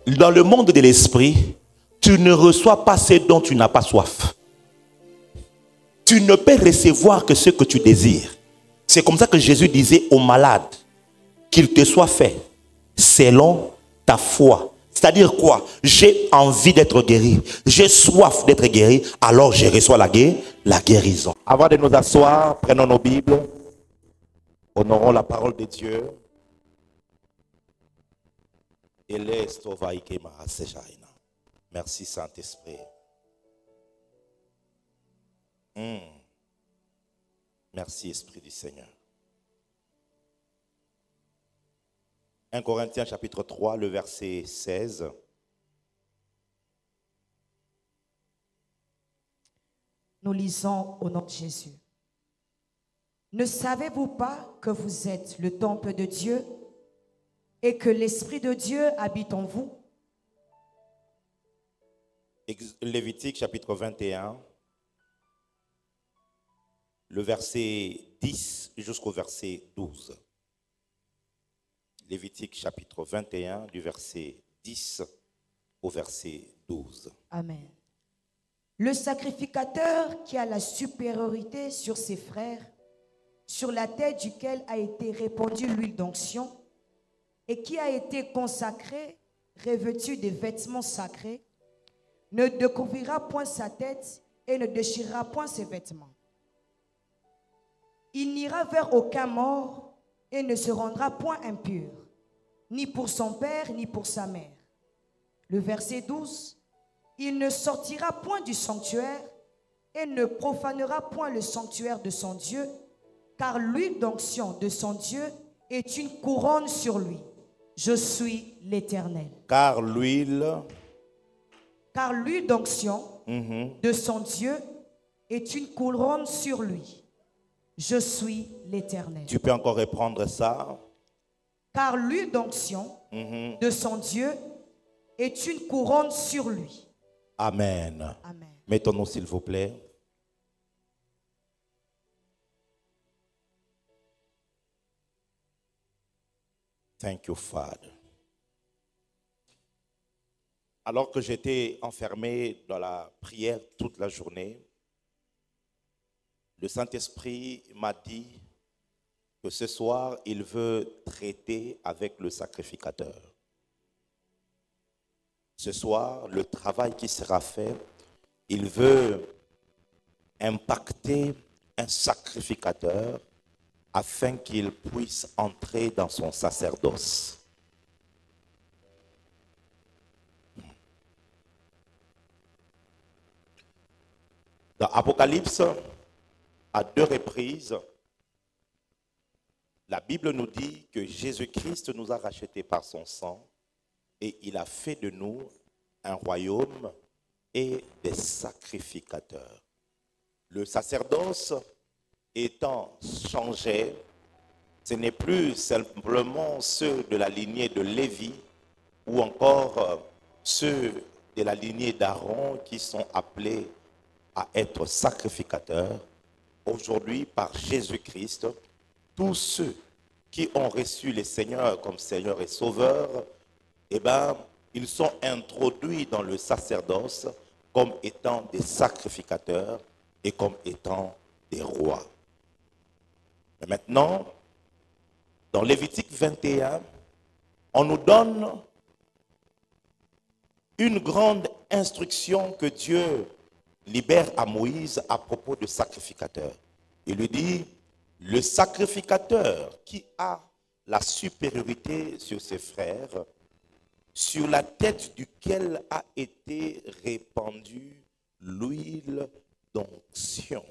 Dans le monde de l'esprit, tu ne reçois pas ce dont tu n'as pas soif. Tu ne peux recevoir que ce que tu désires. C'est comme ça que Jésus disait aux malades qu'il te soit fait selon ta foi. C'est-à-dire quoi? J'ai envie d'être guéri. J'ai soif d'être guéri. Alors je reçois la guérison. Avant de nous asseoir, prenons nos Bibles. Honorons la parole de Dieu. Merci Saint-Esprit. Merci Esprit du Seigneur. 1 Corinthiens chapitre 3, le verset 16. Nous lisons au nom de Jésus. Ne savez-vous pas que vous êtes le temple de Dieu et que l'Esprit de Dieu habite en vous? Lévitique chapitre 21, le verset 10 jusqu'au verset 12. Lévitique chapitre 21, du verset 10 au verset 12. Amen. Le sacrificateur qui a la supériorité sur ses frères, sur la tête duquel a été répandue l'huile d'onction, et qui a été consacré, revêtu des vêtements sacrés, ne découvrira point sa tête et ne déchirera point ses vêtements. Il n'ira vers aucun mort et ne se rendra point impur, ni pour son père, ni pour sa mère. Le verset 12, il ne sortira point du sanctuaire et ne profanera point le sanctuaire de son Dieu, car l'huile d'onction de son Dieu est une couronne sur lui. Je suis l'Éternel. Car l'huile d'onction de son Dieu est une couronne sur lui. Je suis l'Éternel. Tu peux encore reprendre ça? Car l'huile d'onction de son Dieu est une couronne sur lui. Amen. Amen. Mettons-nous s'il vous plaît. Thank you, Father. Alors que j'étais enfermé dans la prière toute la journée, le Saint-Esprit m'a dit que ce soir, il veut traiter avec le sacrificateur. Ce soir, le travail qui sera fait, il veut impacter un sacrificateur afin qu'il puisse entrer dans son sacerdoce. Dans Apocalypse, à 2 reprises, la Bible nous dit que Jésus-Christ nous a rachetés par son sang et il a fait de nous un royaume et des sacrificateurs. Le sacerdoce étant changé, ce n'est plus simplement ceux de la lignée de Lévi ou encore ceux de la lignée d'Aaron qui sont appelés à être sacrificateurs. Aujourd'hui, par Jésus-Christ, tous ceux qui ont reçu le Seigneur comme Seigneur et Sauveur, ils sont introduits dans le sacerdoce comme étant des sacrificateurs et comme étant des rois. Et maintenant, dans Lévitique 21, on nous donne une grande instruction que Dieu libère à Moïse à propos du sacrificateur. Il lui dit, le sacrificateur qui a la supériorité sur ses frères, sur la tête duquel a été répandue l'huile d'onction.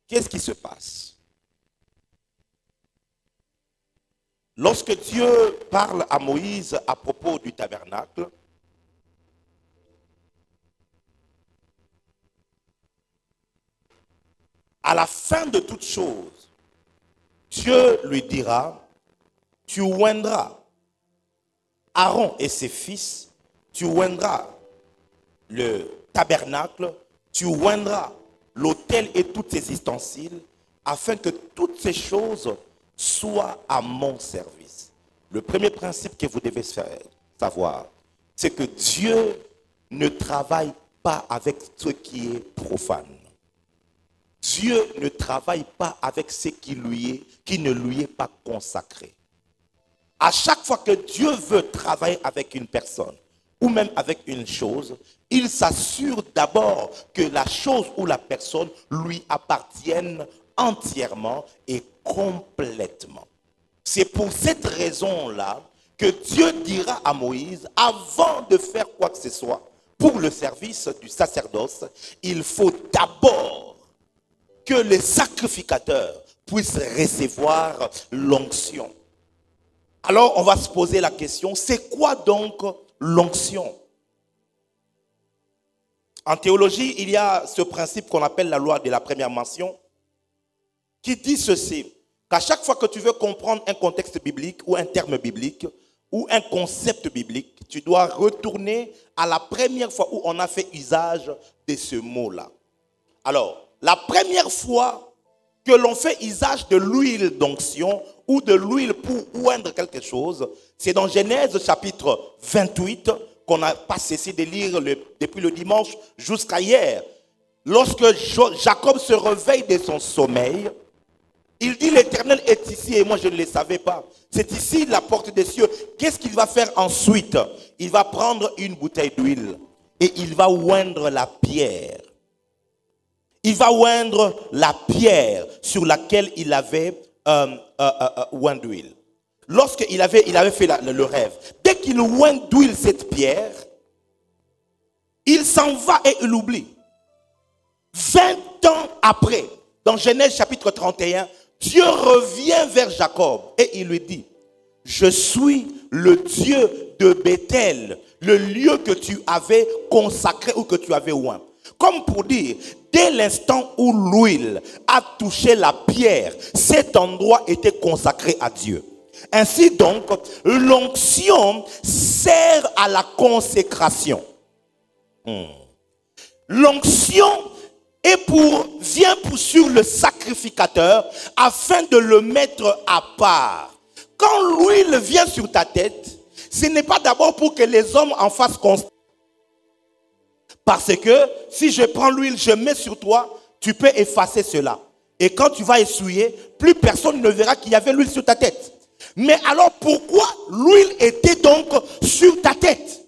Qu'est-ce qui se passe? Lorsque Dieu parle à Moïse à propos du tabernacle, à la fin de toute chose, Dieu lui dira, tu oindras Aaron et ses fils, tu oindras le tabernacle, tu oindras l'autel et tous ses ustensiles, afin que toutes ces choses soient à mon service. Le premier principe que vous devez faire, savoir, c'est que Dieu ne travaille pas avec ce qui est profane. Dieu ne travaille pas avec ce qui ne lui est pas consacré. À chaque fois que Dieu veut travailler avec une personne ou même avec une chose, il s'assure d'abord que la chose ou la personne lui appartienne entièrement et complètement. C'est pour cette raison-là que Dieu dira à Moïse, avant de faire quoi que ce soit pour le service du sacerdoce, il faut d'abord que les sacrificateurs puissent recevoir l'onction. Alors, on va se poser la question, c'est quoi donc l'onction? En théologie, il y a ce principe qu'on appelle la loi de la première mention, qui dit ceci, qu'à chaque fois que tu veux comprendre un contexte biblique ou un terme biblique ou un concept biblique, tu dois retourner à la première fois où on a fait usage de ce mot-là. Alors, la première fois que l'on fait usage de l'huile d'onction ou de l'huile pour oindre quelque chose, c'est dans Genèse chapitre 28 qu'on n'a pas cessé de lire depuis le dimanche jusqu'à hier. Lorsque Jacob se réveille de son sommeil, il dit l'Éternel est ici et moi je ne le savais pas. C'est ici la porte des cieux. Qu'est-ce qu'il va faire ensuite? Il va prendre une bouteille d'huile et il va oindre la pierre. Il va oindre la pierre sur laquelle il avait oint d'huile. Lorsqu'il avait fait le rêve, dès qu'il oint d'huile cette pierre, il s'en va et il l'oublie. 20 ans après, dans Genèse chapitre 31, Dieu revient vers Jacob et il lui dit, je suis le Dieu de Bethel, le lieu que tu avais consacré ou que tu avais oint. Comme pour dire, dès l'instant où l'huile a touché la pierre, cet endroit était consacré à Dieu. Ainsi donc, l'onction sert à la consécration. L'onction vient sur le sacrificateur afin de le mettre à part. Quand l'huile vient sur ta tête, ce n'est pas d'abord pour que les hommes en fassent constat. Parce que si je prends l'huile, je mets sur toi, tu peux effacer cela. Et quand tu vas essuyer, plus personne ne verra qu'il y avait l'huile sur ta tête. Mais alors pourquoi l'huile était donc sur ta tête?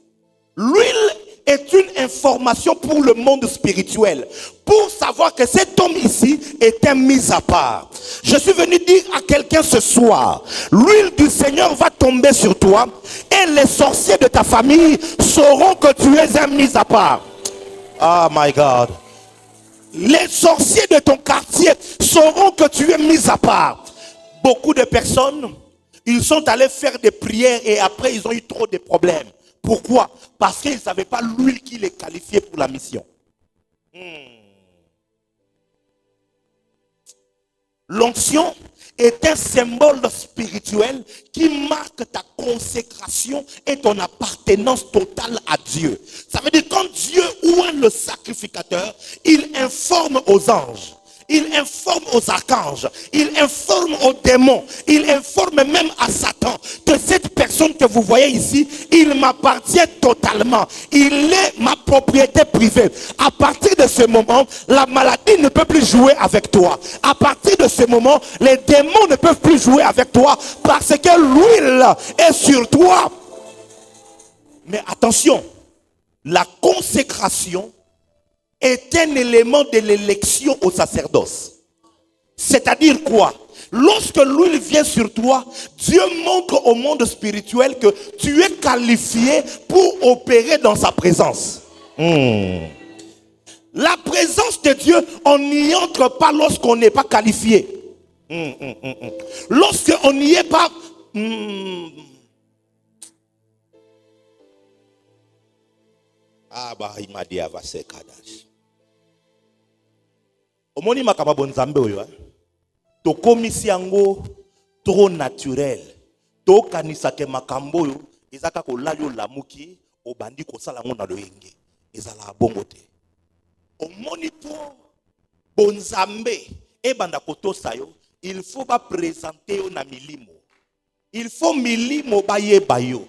L'huile est une information pour le monde spirituel. Pour savoir que cet homme ici était mis à part. Je suis venu dire à quelqu'un ce soir, l'huile du Seigneur va tomber sur toi et les sorciers de ta famille sauront que tu es un mis à part. Oh my God. Les sorciers de ton quartier sauront que tu es mis à part. Beaucoup de personnes, ils sont allés faire des prières et après ils ont eu trop de problèmes. Pourquoi? Parce qu'ils ne savaient pas l'huile qui les qualifiait pour la mission. L'onction est un symbole spirituel qui marque ta consécration et ton appartenance totale à Dieu. Ça veut dire quand Dieu oint le sacrificateur, il informe aux anges. Il informe aux archanges, il informe aux démons, il informe même à Satan que cette personne que vous voyez ici, il m'appartient totalement. Il est ma propriété privée. À partir de ce moment, la maladie ne peut plus jouer avec toi. À partir de ce moment, les démons ne peuvent plus jouer avec toi parce que l'huile est sur toi. Mais attention, la consécration est un élément de l'élection au sacerdoce. C'est-à-dire quoi? Lorsque l'huile vient sur toi, Dieu montre au monde spirituel que tu es qualifié pour opérer dans sa présence. La présence de Dieu, on n'y entre pas lorsqu'on n'est pas qualifié. Lorsqu'on n'y est pas... Ah bah il m'a dit avasé kadash. Omoni makaba bonzambe oyo. To komisi yango trop naturel. To kanisa ke makambo yo ezaka ko lalio lamuki obandi ko sala ngo na loyenge. Ezala bongo te. Omoni po bonzambe e banda kotosa yo, il faut pas présenter yo na milimo. Il faut milimo baye bayo.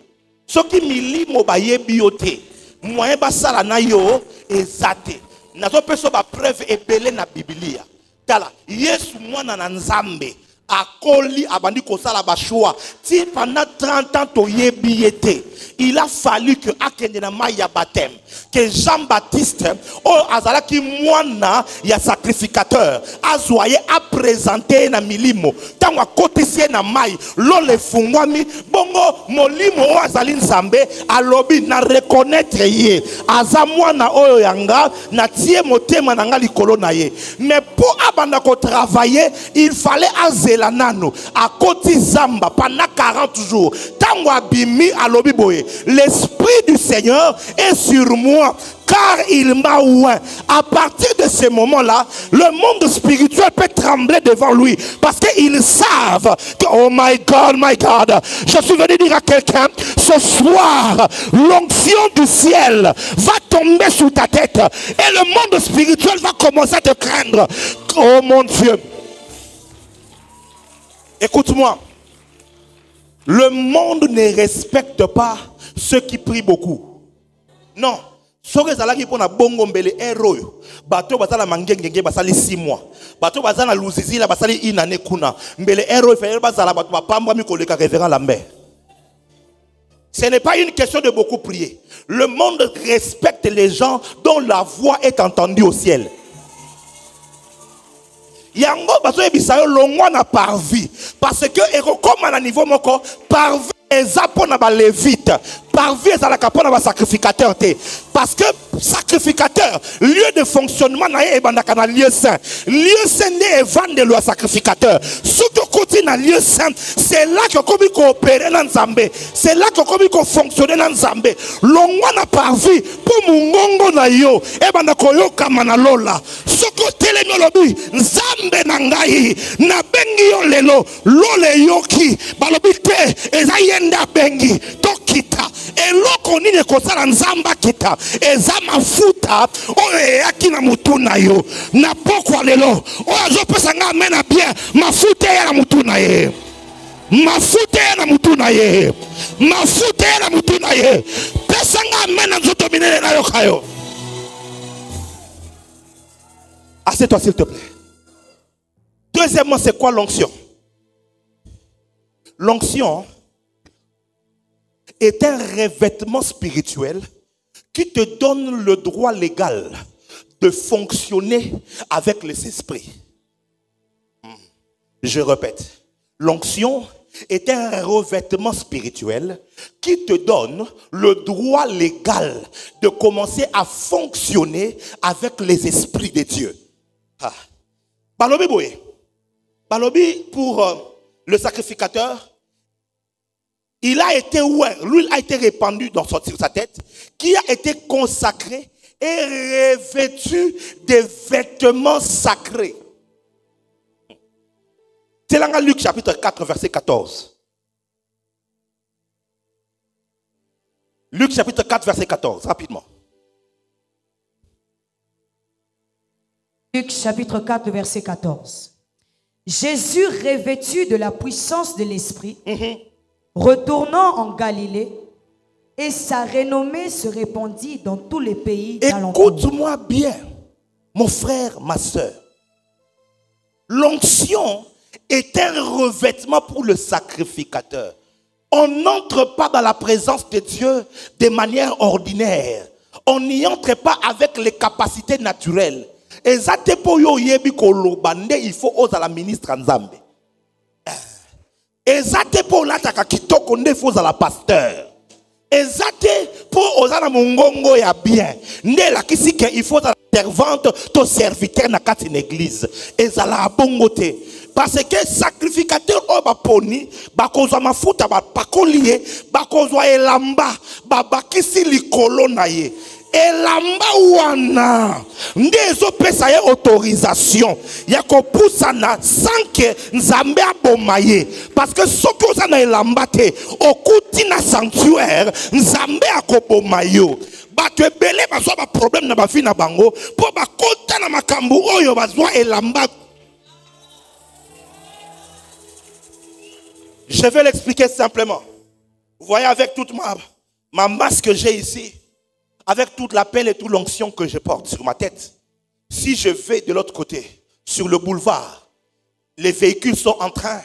Soki milimo bayebi yo te, moyen basala na yo ezate. Nazo peso ba preuve ebele na Biblia. Tala, Yesu mwana na Nzambe akoli abandi kosala ba choix. Ti pendant 30 ans to yebi yete. Il a fallu que akende na maya baptême, que Jean-Baptiste o azalaki mwana ya sacrificateur azwaye a présenter na milimo tango akotisie na mai lole fungwami bongo molimo o azali Nzambe alobi na reconnaître ye aza mwana oyo yanga na tie motema na nga likolo na ye. Mais pour abanda ko travailler il fallait azela nano akoti zamba pendant 40 jours tango abimi alobi boye l'esprit du Seigneur est sur moi car il m'a oint. À partir de ce moment-là, le monde spirituel peut trembler devant lui parce qu'ils savent que, oh my God, je suis venu dire à quelqu'un, ce soir, l'onction du ciel va tomber sur ta tête et le monde spirituel va commencer à te craindre. Oh mon Dieu. Écoute-moi. Le monde ne respecte pas ceux qui prient beaucoup. Non. Soki ezalaki pona bongo mbele eroyo bato bazala mangengenge basali 6 mois bato bazala luzizila basali inane kuna mbele eroyo fere bazala bato bapamba mikoleka révérend Lambert. Ce n'est pas une question de beaucoup prier. Le monde respecte les gens dont la voix est entendue au ciel. Yango bazo ebisayo longwa na parvi parce que eko comme à niveau moko parvi ezapona ba lévite parvi ezalaka pona ba sacrificateur te parce que sacrificateur lieu de fonctionnement na ye ebandaka na lieu saint ne evande le sacrificateur surtout côté na lieu saint c'est là que komi coopérer na Nzambe c'est là que komi ko fonctionner na Nzambe longwa na parvi pour mungongo na yo ebanda koyoka manalola soko telemi lobi Nzambe na ngai na bengi yo lelo lole yoki balobi te eza yenda bengi tokita eloko nini kosala Nzamba kita eza mafuta oyo eyaki na mutu na yo na pokwa lelo oyo azopesa nga amena bien mafuta ya na mutu na ye mafuta ya na mutu na ye mafuta ya na mutu na ye pesa nga amena nzoto minene na yo kayo. Assieds-toi s'il te plaît. Deuxièmement, c'est quoi l'onction? L'onction est un revêtement spirituel qui te donne le droit légal de fonctionner avec les esprits. Je répète, l'onction est un revêtement spirituel qui te donne le droit légal de commencer à fonctionner avec les esprits de Dieu. Balobi boye. Balobi pour le sacrificateur, il a été oint, l'huile a été répandue dans sa tête, qui a été consacré et revêtu des vêtements sacrés. C'est là Luc chapitre 4 verset 14. Luc chapitre 4 verset 14, rapidement. Luc chapitre 4 verset 14. Jésus revêtu de la puissance de l'Esprit, retournant en Galilée, et sa renommée se répandit dans tous les pays d'alentour. Écoute-moi bien, mon frère, ma soeur. L'onction est un revêtement pour le sacrificateur. On n'entre pas dans la présence de Dieu de manière ordinaire. On n'y entre pas avec les capacités naturelles. Et ça te po yo yebi kolobande il faut oza la ministre Nzambe. Et ça te po la taka kitoko nde faut la pasteur. Et ça te po oza na mungongo ya bien. Nde la kisi ke il faut la servante to serviteur na kati une église. Et ça la bongote. Parce que sacrificateur o ba poni ba kozwa mafuta ba pakolié ba kozwa elamba ba bakisi likolo na ye. Elamba wana ndezo pesa ye autorisation ya kopusa na sans que Nzambe abomaye parce que soki oza na elamba te okuti na sanctuaire Nzambe akobomayo bato ebele bazwa ba problème na bafi na bango po bakota na makambu oyo bazwa elamba. Je vais l'expliquer simplement. Vous voyez avec toute ma ma masse que j'ai ici, avec toute la pelle et toute l'onction que je porte sur ma tête, si je vais de l'autre côté, sur le boulevard, les véhicules sont en train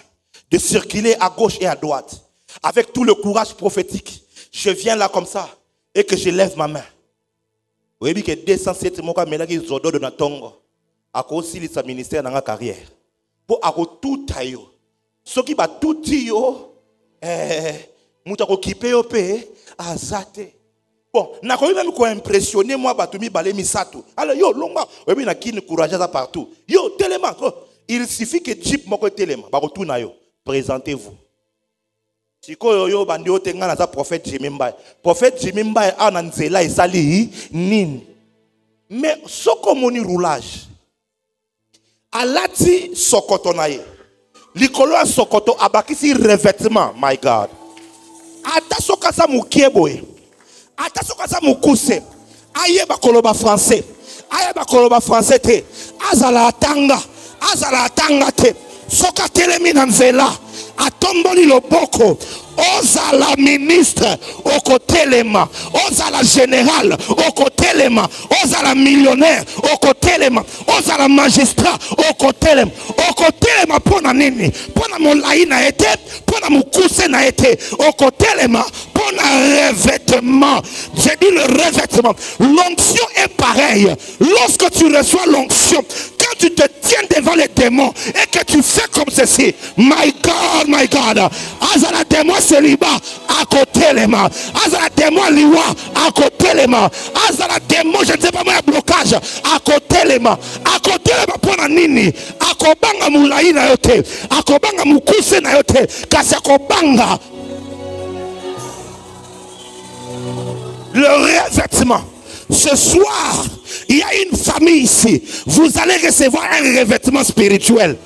de circuler à gauche et à droite, avec tout le courage prophétique. Je viens là comme ça et que je lève ma main. Vous voyez que 207 mois, mais là, ils ont donné un tongo. À cause de sa ministère dans la carrière. Pour avoir tout taillé. Ce qui va tout dire, moutako kipe yo pe azate. Bon, n'a quand même quoi impressionner moi batumi balé misato. Alors yo longa, oui na qui ne courage ça partout. Yo tellement, il suffit que Jeep moko tellement, ba tout na yo. Présentez-vous. Siko yo bandi o tenga na za prophète Jimimba. Prophète Jimimba a na nzela esali nini. Mais soko moni roulage. Alati sokoto na ye. Likolo a sokoto abakisi revêtement, my God. Ata sokasa mukieboe. Ata sokasa mukuse. Aye bakoloba français. Aye bakoloba français te. Azala atanga te. Soka telemi na nzela. Atomboli loboko. Ozala ministre okotelema, ozala général okotelema, ozala millionnaire okotelema, ozala magistrat okotelema, okotelema pona nini, pona molai na ete, pona mukuse na ete, okotelema pona revêtement. J'ai dit le revêtement. L'onction est pareille. Lorsque tu reçois l'onction, quand tu te tiens devant les démons et que tu fais comme ceci, my God, azala démon célibat à côté les mains, azala démon liwa à côté les mains, azala démon je ne sais pas moi blocage à côté les mains pona nini, akobanga mulai na yote, akobanga mukuse na yote, kasi akobanga le revêtement. Ce soir, il y a une famille ici. Vous allez recevoir un revêtement spirituel.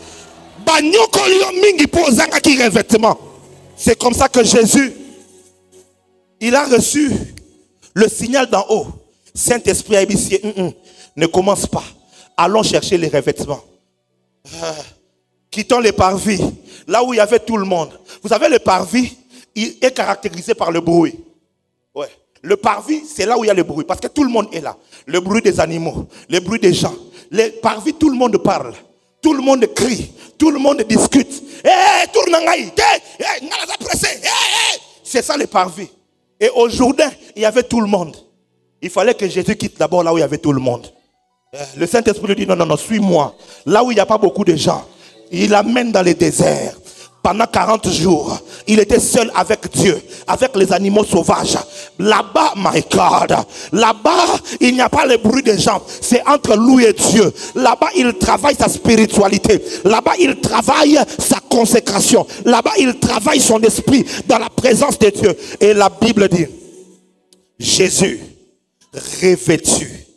C'est comme ça que Jésus, il a reçu le signal d'en haut. Saint-Esprit a dit, ne commence pas. Allons chercher les revêtements. Quittons les parvis. Là où il y avait tout le monde. Vous savez, le parvis, il est caractérisé par le bruit. Ouais. Le parvis, c'est là où il y a le bruit. Parce que tout le monde est là. Le bruit des animaux, le bruit des gens. Les parvis, tout le monde parle. Tout le monde crie. Tout le monde discute. C'est ça le parvis. Et aujourd'hui, il y avait tout le monde. Il fallait que Jésus quitte d'abord là où il y avait tout le monde. Le Saint-Esprit lui dit non, suis-moi. Là où il n'y a pas beaucoup de gens. Il l'amène dans les déserts. Pendant 40 jours, il était seul avec Dieu, avec les animaux sauvages. Là-bas, my God, là-bas, il n'y a pas le bruit des gens. C'est entre lui et Dieu. Là-bas, il travaille sa spiritualité. Là-bas, il travaille sa consécration. Là-bas, il travaille son esprit dans la présence de Dieu. Et la Bible dit, Jésus, revêtu,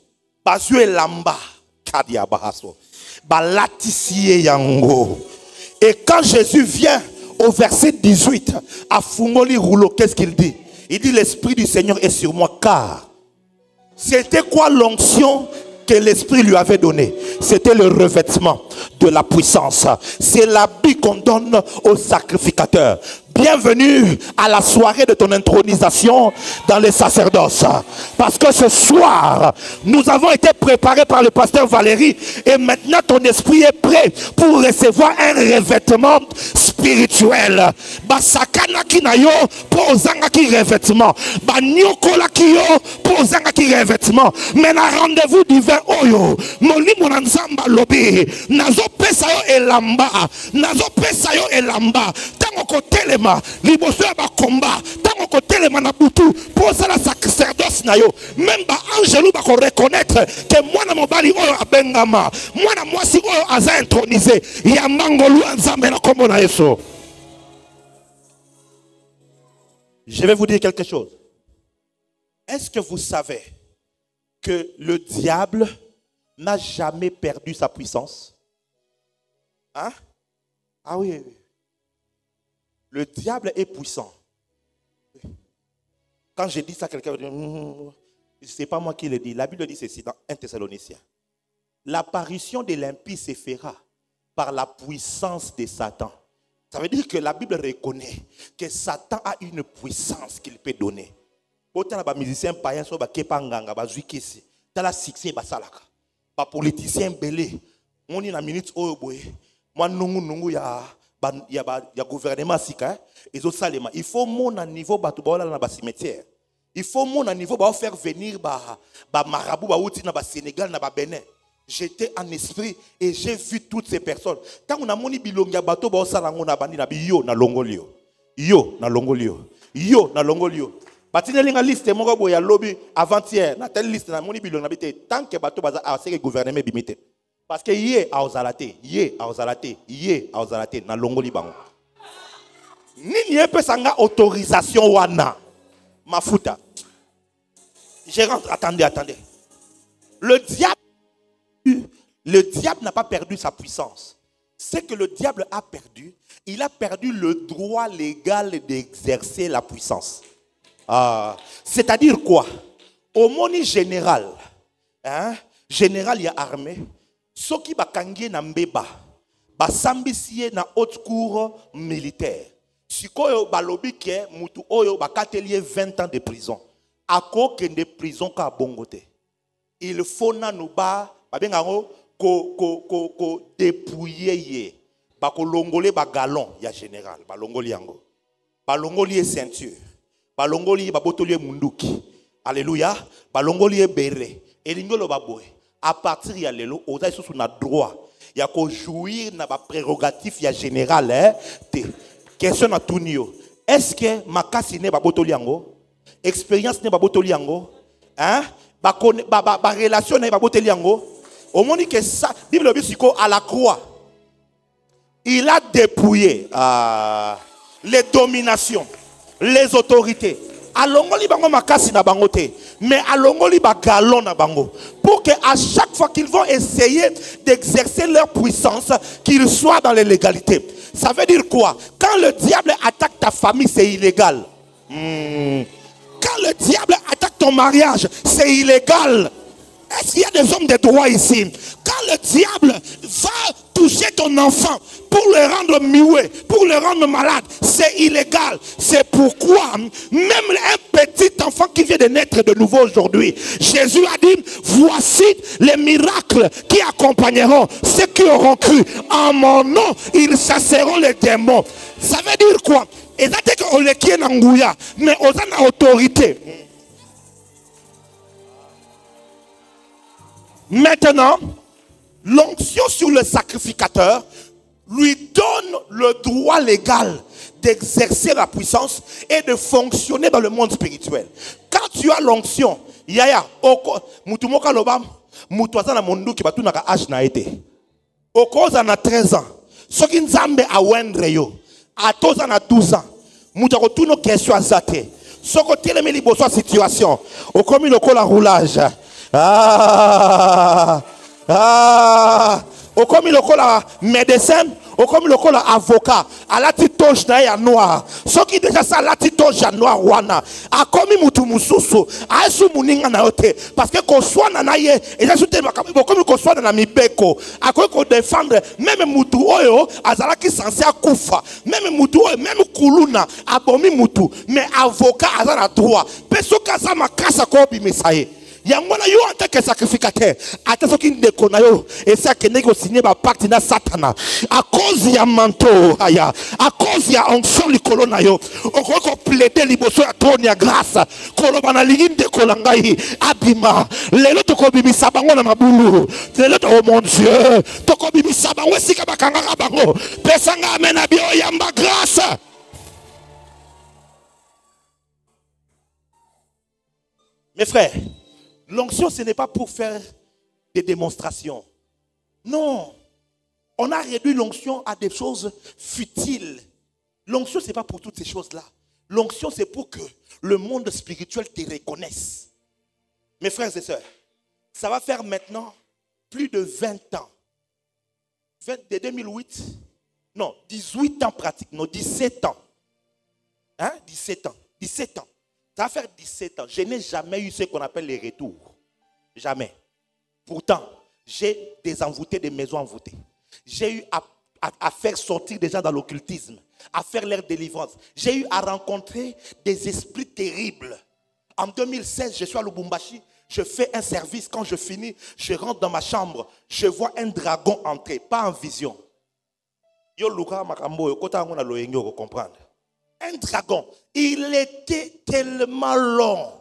Bazue lamba, Kadia Bahaso, Balatisie Yango. Et quand Jésus vient au verset 18, à Fumoli Rouleau, qu'est-ce qu'il dit? Il dit, l'Esprit du Seigneur est sur moi, car c'était quoi l'onction que l'Esprit lui avait donnée? C'était le revêtement de la puissance. C'est l'habit qu'on donne aux sacrificateurs. Bienvenue à la soirée de ton intronisation dans les sacerdoces. Parce que ce soir, nous avons été préparés par le pasteur Valérie. Et maintenant, ton esprit est prêt pour recevoir un revêtement spirituel. Basakana kinayo posanga ki revêtement. Banyokola kiyo posanga ki revêtement. Mais na rendez-vous divin oyo. Moli monanzamba lobi. Nazo pesa yo elamba. Nazo pesa yo elamba. Tango kotelema. Liboso ya ba combat. Tango kotelema na butu. Posa la sacerdoce na yo. Même ba angelu ba ko reconnaître que mwana mobali oyo abengama. Mwana mwasi oyo aza intronisé. Ya mangolu nzambe na kombo na Yesu. Je vais vous dire quelque chose. Est-ce que vous savez que le diable n'a jamais perdu sa puissance? Hein? Ah oui. Le diable est puissant. Quand je dis ça, quelqu'un va dire, ce n'est pas moi qui le dis. La Bible dit ceci dans 1 Thessaloniciens. L'apparition de l'impie se fera par la puissance de Satan. Ça veut dire que la Bible reconnaît que Satan a une puissance qu'il peut donner. Autant les musiciens païens sont kepa nganga bazui kesi. Tala succès basalaka. Ba politicien belé. On est na minute oyo boy. Moi nungu ya gouvernement sika. Ils ont salema. Il faut mon à niveau batu baola na ba cimetière. Il faut mon à niveau ba faire venir ba marabout ba outi na ba Sénégal na ba Bénin. J'étais en esprit et j'ai vu toutes ces personnes. Quand on a moni bilongia bato ba osala ngona bandi na yo na longolio. Yo na longolio. Yo na longolio. Batine linga liste moko boya lobby avant-hier na telle liste na moni bilonga bité tant que bato baza a que gouvernement bimité. Parce que yé a ozalate na longoli bango. Nini peut sanga autorisation wana mafuta. Je rentre, attendez. Le diable n'a pas perdu sa puissance. Ce que le diable a perdu, il a perdu le droit légal d'exercer la puissance. C'est-à-dire quoi? Au monde général, général y a armée, ceux qui bakangie na mbeba, basambisie na haute cour militaire. Sikoyo balobi ke mutu oyo bakatelie 20 ans de prison. Ako kende prison ka bongote. Il faut na nuba babengango ko dépouiller ye. Bako longole ba galon ya général, ba longoli yango. Ba longoli ceinture. Ba longoli ba botoli munduki. Alléluia. Ba longoli bere. Elingolo baboy. À partir ya lelo, oza sous na droit. Ya ko jouir na ba prérogatif ya général te. Question à tout niveau. Est-ce que makasi ne ba botoli yango? Expérience ne ba botoli yango? Ba relation ne ba botoli yango? Au moment que ça, Bible dit à la croix, il a dépouillé les dominations, les autorités. Alongoli bango makasi na bangote, mais alongoli ba galon na bango, pour que à chaque fois qu'ils vont essayer d'exercer leur puissance, qu'ils soient dans les légalités. Ça veut dire quoi? Quand le diable attaque ta famille, c'est illégal. Quand le diable attaque ton mariage, c'est illégal. Est-ce qu'il y a des hommes de droit ici? Quand le diable va toucher ton enfant pour le rendre muet, pour le rendre malade, c'est illégal. C'est pourquoi même un petit enfant qui vient de naître de nouveau aujourd'hui, Jésus a dit, voici les miracles qui accompagneront ceux qui auront cru. En mon nom, ils chasseront les démons. Ça veut dire quoi? Et ça dit qu'on les qui est n'angouya, mais on a autorité. Maintenant, l'onction sur le sacrificateur lui donne le droit légal d'exercer la puissance et de fonctionner dans le monde spirituel. Quand tu as l'onction, yaya, mutu moka loba, mutu azana mondu ki batu naka âge na été. Okoza na 13 ans. Soki nzambe a wendre yo, atoza na 12 ans. Mutu akotuno question azate. Soko telemi liboso situation. Okomi lokola roulage. Okomi lokola médecin, okomi lokola avocat, à la titoche na ya noir. Ce qui déjà ça la titoche ya noir wana. Akomi mutu mususu, aesu muninga na yote parce que ko soit na ye et ça soute okomi ko soit na mibeko. Akomi ko défendre même mutu oyo azala ki censé akufa. Même mutu oyo même kuluna abomi mutu, mais avocat azala droit. Peso kaza makasa ko bimesaye. Yangona yo en tant que sacrificateur, attention qu'il déconne yo et ça que négo signé ba pacte na satana à cause ya manteau aya à cause ya onction likolo na yo okoko plaider liboso ya trône ya grâce koloba na lingine de kolangai abima lelo toko bimisa bango na mabulu lelo oh mon Dieu toko bimisa bango sika bakanga bango pesanga amena bio yamba grâce. Mes frères, l'onction, ce n'est pas pour faire des démonstrations. Non. On a réduit l'onction à des choses futiles. L'onction, ce n'est pas pour toutes ces choses-là. L'onction, c'est pour que le monde spirituel te reconnaisse. Mes frères et sœurs, ça va faire maintenant plus de 20 ans. De 2008, non, 18 ans pratique, non, 17 ans. 17 ans. 17 ans. Ça va faire 17 ans. Je n'ai jamais eu ce qu'on appelle les retours. Jamais. Pourtant, j'ai désenvoûté des maisons envoûtées. J'ai eu à faire sortir des gens dans l'occultisme, à faire leur délivrance. J'ai eu à rencontrer des esprits terribles, En 2016, je suis à Lubumbashi. Je fais un service. Quand je finis, je rentre dans ma chambre. Je vois un dragon entrer, pas en vision. Yo luka makambo yo kota ngona loyengi ko comprendre. Un dragon, il était tellement long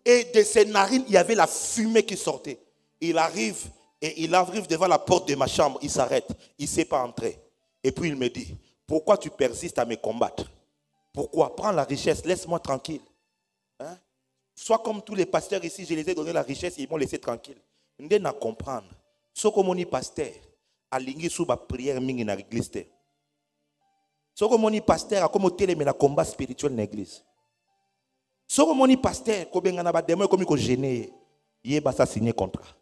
et de ses narines, il y avait la fumée qui sortait. Il arrive devant la porte de ma chambre, il s'arrête, il ne sait pas entrer. Et puis il me dit, pourquoi tu persistes à me combattre? Pourquoi? Prends la richesse, laisse-moi tranquille. Hein? Sois comme tous les pasteurs ici, je les ai donné la richesse, ils m'ont laissé tranquille. Nous devons comprendre. Ce que mon pasteur a lingi sous ma prière mingi na l'église. Ce que mon pasteur a comme télé mais la combat spirituel dans l'église. Ce que mon pasteur comme ngana ba démon comme ko gêné, yeba sa signer contrat.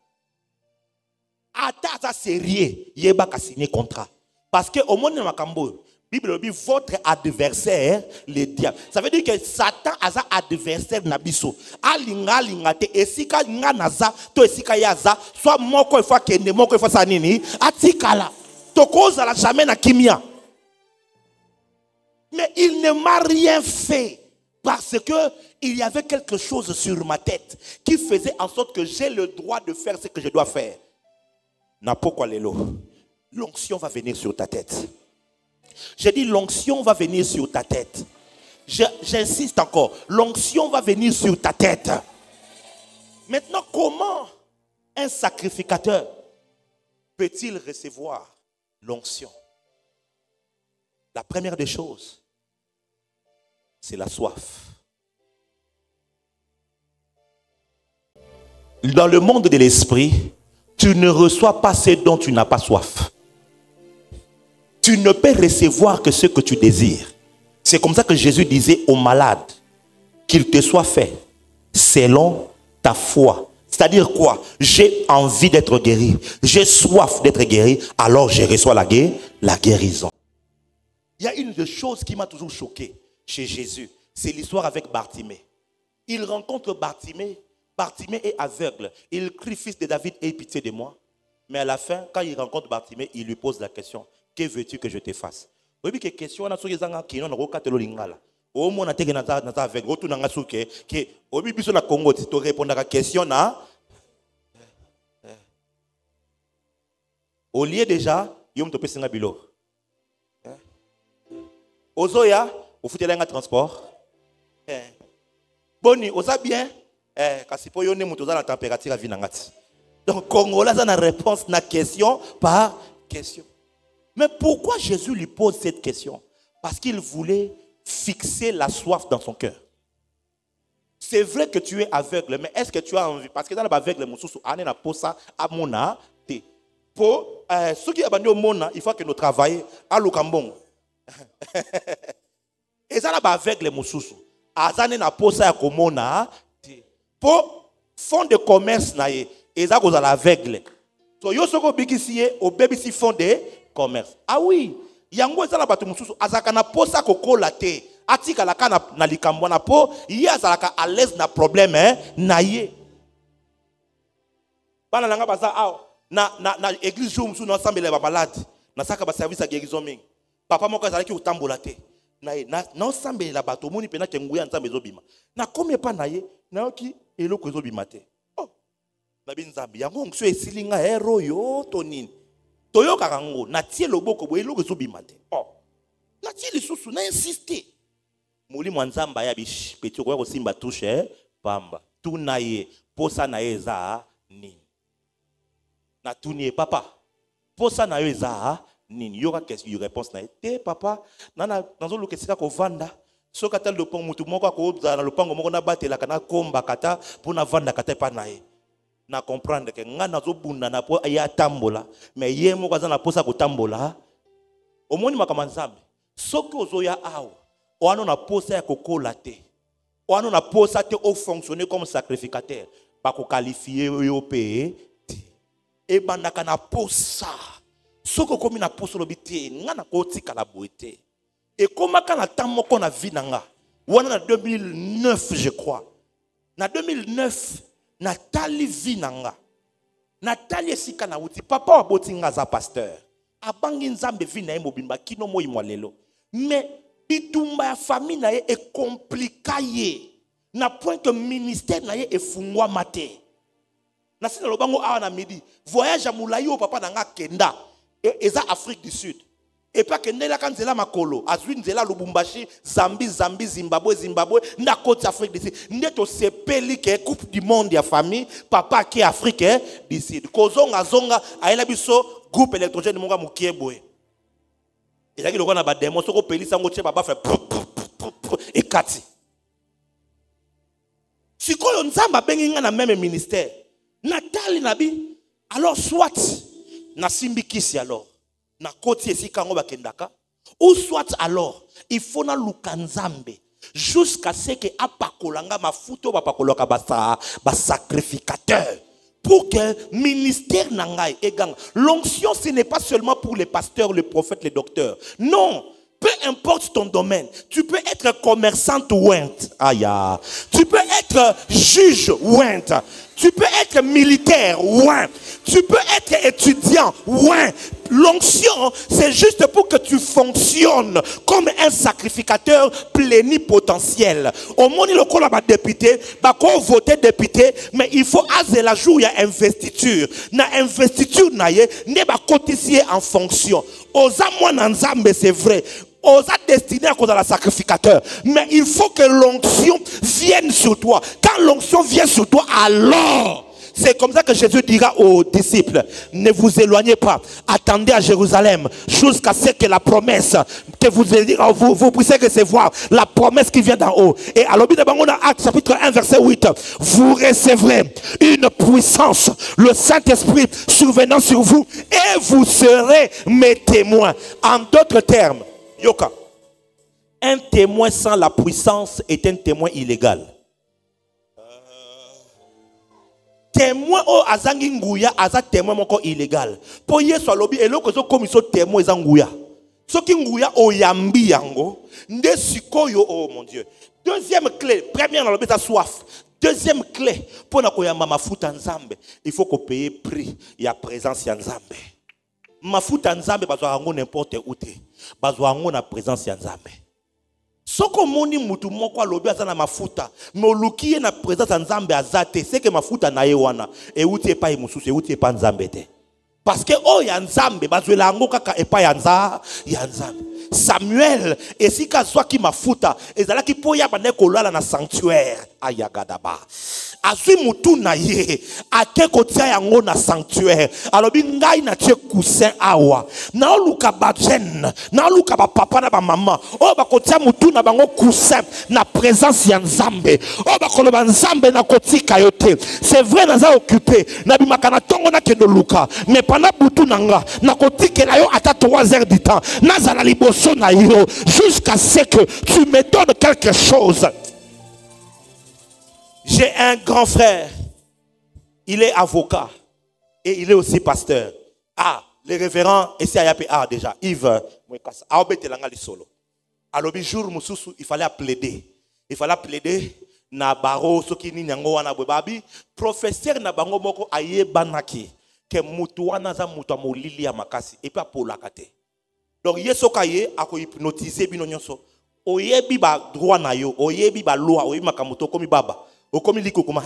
Ata ça sérieux, yeba ka signer contrat. Parce que au monde makambo Bible dit votre adversaire, le diable. Ça veut dire que Satan a un adversaire nabiso. Alinga lingate esika nganaza to esika yaza soit moko il faut kende moko il faut sanini atikala. To cause la jamais na kimia. Mais il ne m'a rien fait parce que il y avait quelque chose sur ma tête qui faisait en sorte que j'ai le droit de faire ce que je dois faire. Na pourquoi lelo? L'onction va venir sur ta tête. J'ai dit l'onction va venir sur ta tête. J'insiste encore. L'onction va venir sur ta tête. Maintenant, comment un sacrificateur peut-il recevoir l'onction? La première des choses, c'est la soif. Dans le monde de l'esprit, tu ne reçois pas ce dont tu n'as pas soif. Tu ne peux recevoir que ce que tu désires. C'est comme ça que Jésus disait aux malades qu'il te soit fait selon ta foi. C'est-à-dire quoi? J'ai envie d'être guéri. J'ai soif d'être guéri. Alors je reçois la guérison. Il y a une des choses qui m'a toujours choqué chez Jésus. C'est l'histoire avec Bartimée. Il rencontre Bartimée. Bartimée est aveugle. Il crie, fils de David, aie pitié de moi. Mais à la fin, quand il rencontre Bartimée, il lui pose la question. Que veux-tu que je te fasse? Oui, que question on a soki zanga kino na kokatelo lingala. O mona teke na avec rotu na ngasuke ke obi biso na Congo ti to répondre à question na au lieu déjà yom to pesinga bilo. Ozoya o futela nga transport. Boni oza bien kasi po yo ne muto za na température vi na ngati. Donc Congolais ça na réponse na question par question. Mais pourquoi Jésus lui pose cette question? Parce qu'il voulait fixer la soif dans son cœur. C'est vrai que tu es aveugle, mais est-ce que tu as envie? Parce que dans l'aveugle, pour ceux qui abandonnent au monde, il faut que nous travaillions à l'Okambon. Et ça, l'aveugle, Moussoussou. Azane na posa ya komona pour fond de commerce na ye. Et ça, vous avez l'aveugle. So yo soko bikisiye au baby si fond de commerce. Ah oui, yango ezala bato mususu azaka na posa kokola te. Atika la kana na likambo na po, ye azalaka à l'aise na problème na ye. Bana nanga baza na église jour mususu na ensemble ba malade. Na saka ba service à guérison mingi. Papa moko azalaki utambola te. Na ye na ensemble la bato moni pena kenguya nzambe ezobima. Na komé pa na ye, na yoki eloko ezobima te. Oh. Na binzambi yango ngso esilinga hero yo tonini. Toyo karango na tie loboko bo eloko ezobima te. Oh. Na tie lisusu na insister. Muli mwanzamba ya bish petio ko simba touche pamba. Tuna ye posa na ye za nini. Na tuni papa. Posa na ye za nini. Yoka question réponse na te papa nana nazo lokesika ko vanda. Soka tel le pont mutu moko ko za na lopango moko na batela kana komba kata pona vanda kata pa na ye. Na comprendre que nga nazo bunda na po ya tambola mais ye moko za na posa ko tambola. Omoni makama nzambe. Soki ozoya awo oano na posa ya kokola te. Oano na posa te o fonctionner comme sacrificateur. Ba ko qualifier yo pe te. E bandaka na posa. Soko komi na posa lobité nga na ko tika la boité. Et comment quand la tamoko na vie nanga. Wana na 2009 je crois. Na 2009 Nathalie Vinanga. Nathalie esika na uti papa wa botinga za pasteur. Abangi nzambe vina mobimba kino moi mwalelo. Mais bitumba ya famille na ye est compliqué. na point que ministère na ye efungwa mate. Na sina lobango awa na midi, voyage à moulayi au papa nanga kenda, et ça Afrique du Sud. Et pas que nela kan zela makolo, azwi nzela Lubumbashi, Zambie, Zimbabwe, na côte Afrique du Sud. Neto sepeli ke coupe du monde ya famille, papa qui africain du Sud. Kozonga zonga, aela biso groupe électrogène monga mukieboe. Et là, il y a des démons, qui ont payé ça, et kati. Si on a un même ministère, Nathalie Nabi, alors soit, na simbi kisi alors, na koti esi kango bakendaka, ou soit alors, il faut na lukanzambe, jusqu'à ce que apakolanga mafuto bapakoloka basa sacrificateur. Pour que ministère n'angaï et gang. L'onction, ce n'est pas seulement pour les pasteurs, les prophètes, les docteurs. Non. Peu importe ton domaine. Tu peux être commerçante ou aïe. Tu peux être juge ou tu peux être militaire ou tu peux être étudiant ou l'onction, c'est juste pour que tu fonctionnes comme un sacrificateur plénipotentiel. Au monde, il y a des députés, il voter député, mais il faut aser la jour, il y a investiture. Na investiture, il y a cotiser en fonction. Aux amouans, c'est vrai. Aux destinés à cause de la sacrificateur. Mais il faut que l'onction vienne sur toi. Quand l'onction vient sur toi, alors, c'est comme ça que Jésus dira aux disciples, ne vous éloignez pas, attendez à Jérusalem jusqu'à ce que la promesse que vous puissiez recevoir, la promesse qui vient d'en haut. Et alors, on a Actes chapitre 1 verset 8, vous recevrez une puissance, le Saint-Esprit survenant sur vous, et vous serez mes témoins. En d'autres termes, Yoka, un témoin sans la puissance est un témoin illégal. Témoin au azangi nguya aza témoin moko illégal. Po yeso alobi eloko zo komiso témoin ezanguya. Soki nguya oyambi yango nde sikoyo oh mon Dieu. Deuxième clé, première alobi ta soif. Deuxième clé pour na koyamba mafuta nzambe, il faut qu'on paye prix ya présence ya nzambe. Mafuta nzambe bazwa yango n'importe où te. Bazwa yango na présence ya nzambe. Soko moni mutu moko alobi azana mafuta, mais olukiye na présence ya nzambe azate, c'est que mafuta na ye wana e uti epa mususu e uti epa nzambe te. Parce que oh ya nzambe bazwela yango kaka epa ya nzambe. Samuel esika zwaki mafuta ezalaki po ya bande kolala na sanctuaire ayagadaba. Azui mutu na ye ake kotia yango na sanctuaire alobi ngai na tie coussin awa na oluka ba jeune na oluka ba papa na ba maman o ba kotia mutu na bango coussin na présence ya nzambe o ba koloba nzambe na kotika yote. C'est vrai naza occupé na bimaka na tongo na kendo luka mais pendant butu nanga na kotikela yo ata 3 heures du temps nazala liboso na yo jusqu'à ce que tu me donnes quelque chose. J'ai un grand frère, il est avocat et il est aussi pasteur. Ah, le révérend, et c'est à déjà, Yves, alors le jour il fallait plaider. Il fallait plaider na baro soki ni nyango wana babi professeur na bango moko ayebanaki ke mutu wana za mutu amolili ya makasi et pas pour la kate. Donc yesoka ye ako hypnotiser bino nyonso. Oyebi ba droit na yo, oyebi ba loi, oyebi makamoto komi baba. Okomi liko koma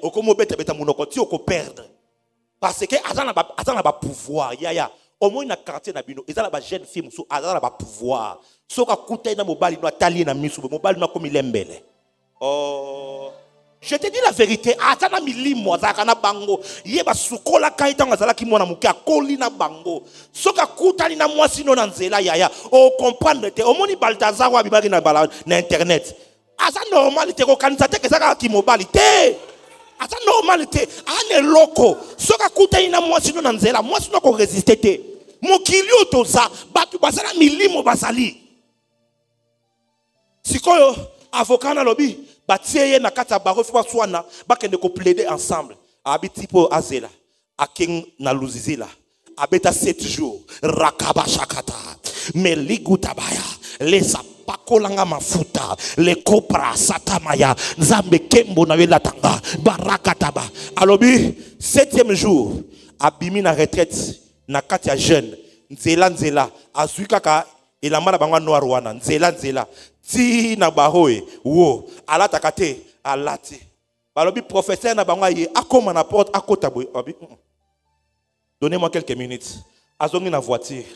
okomo beta munoko ti oko perdre. Parce que azana ba pouvoir ya au moins na quartier na bino ezala ba jeune fille musu azana ba pouvoir. Soka kuta na mobali no atali na misu mobali no komi lembele. Oh, je te dis la vérité, azana milimo azaka na bango yeba sukola kaita ngazala ki mwana muke akoli na bango. Soka kuta ni na mwasi no na nzela yaya o comprendre te omoni Baltazar wa bibaki na internet. Asa normalité ko kanisa te ke saka ki mobilité. Asa normalité ane loko. Soka kuta ina mwasi no nzela, mwasi no ko résister te. Mokili otoza batu basala milimo basali. Sikoyo avocat na lobi batie na kata baro fwa swana bakende ko plaider ensemble. Abiti po azela aking na luzizila. Abeta 7 jours rakaba shakata meligutabaya lesa pakolanga mafuta le kopra satamaya nzambe kembo na wela tanga barakataba alobi 7e jour abimi na retraite na kati ya jeune nzela azuika ka elamba na bango noir wana nzela ti na bahoe wo alata kate alati balobi professeur na bango ye akoma na porte akota boy abi donnez-moi quelques minutes azongi na voiture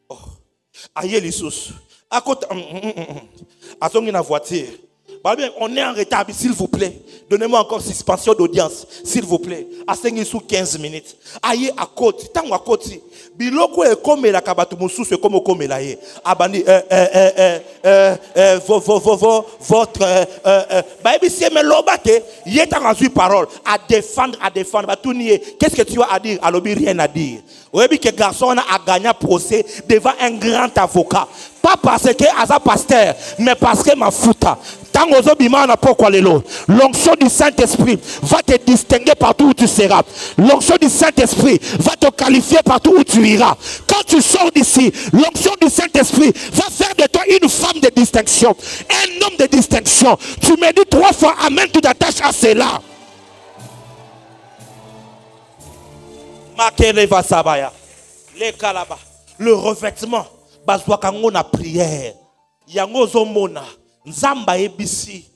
oh aye lisusu akota azongi na voiture on est en retard, s'il vous plaît. Donnez-moi encore suspension d'audience, s'il vous plaît. À 5 sous 15 minutes. Aïe à côté, tant à côté. Biloko est comme la kabatu moussou, c'est comme au la ye. Abani, votre, baby, c'est me lobate, yé t'en a eu parole, à défendre, bah tout nier. Qu'est-ce que tu as à dire? Alors, rien à dire. Oui, que garçon a gagné un procès devant un grand avocat. Pas parce que Aza pasteur, mais parce que ma fouta. L'onction du Saint-Esprit va te distinguer partout où tu seras. L'onction du Saint-Esprit va te qualifier partout où tu iras. Quand tu sors d'ici, l'onction du Saint-Esprit va faire de toi une femme de distinction, un homme de distinction. Tu me dis 3 fois amen, tu t'attaches à cela. Le revêtement, la prière. Yango mona. Nzamba ebisi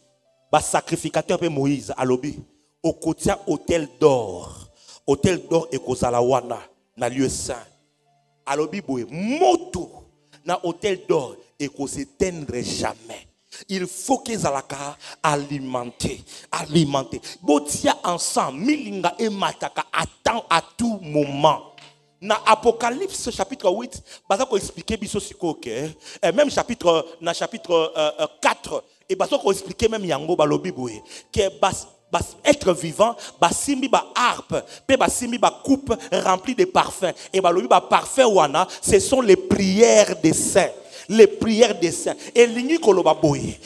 ba sacrificateur pe Moïse alobi au côté hôtel d'or et kozala wana na lieu saint alobi boye moto na hôtel d'or et ko s'éteindre jamais. Il faut qu'ils alaka alimenter botia ensemble milinga et mataka attend à tout moment. Na Apocalypse chapitre 8, baza ko expliquer biso siko ke même chapitre 4 et baza ko expliquer même yango balobi boye que être vivant basimbi ba harpe pe basimbi ba coupe remplie de parfums et balobi ba parfum wana ce sont les prières des saints et lingi koloba boye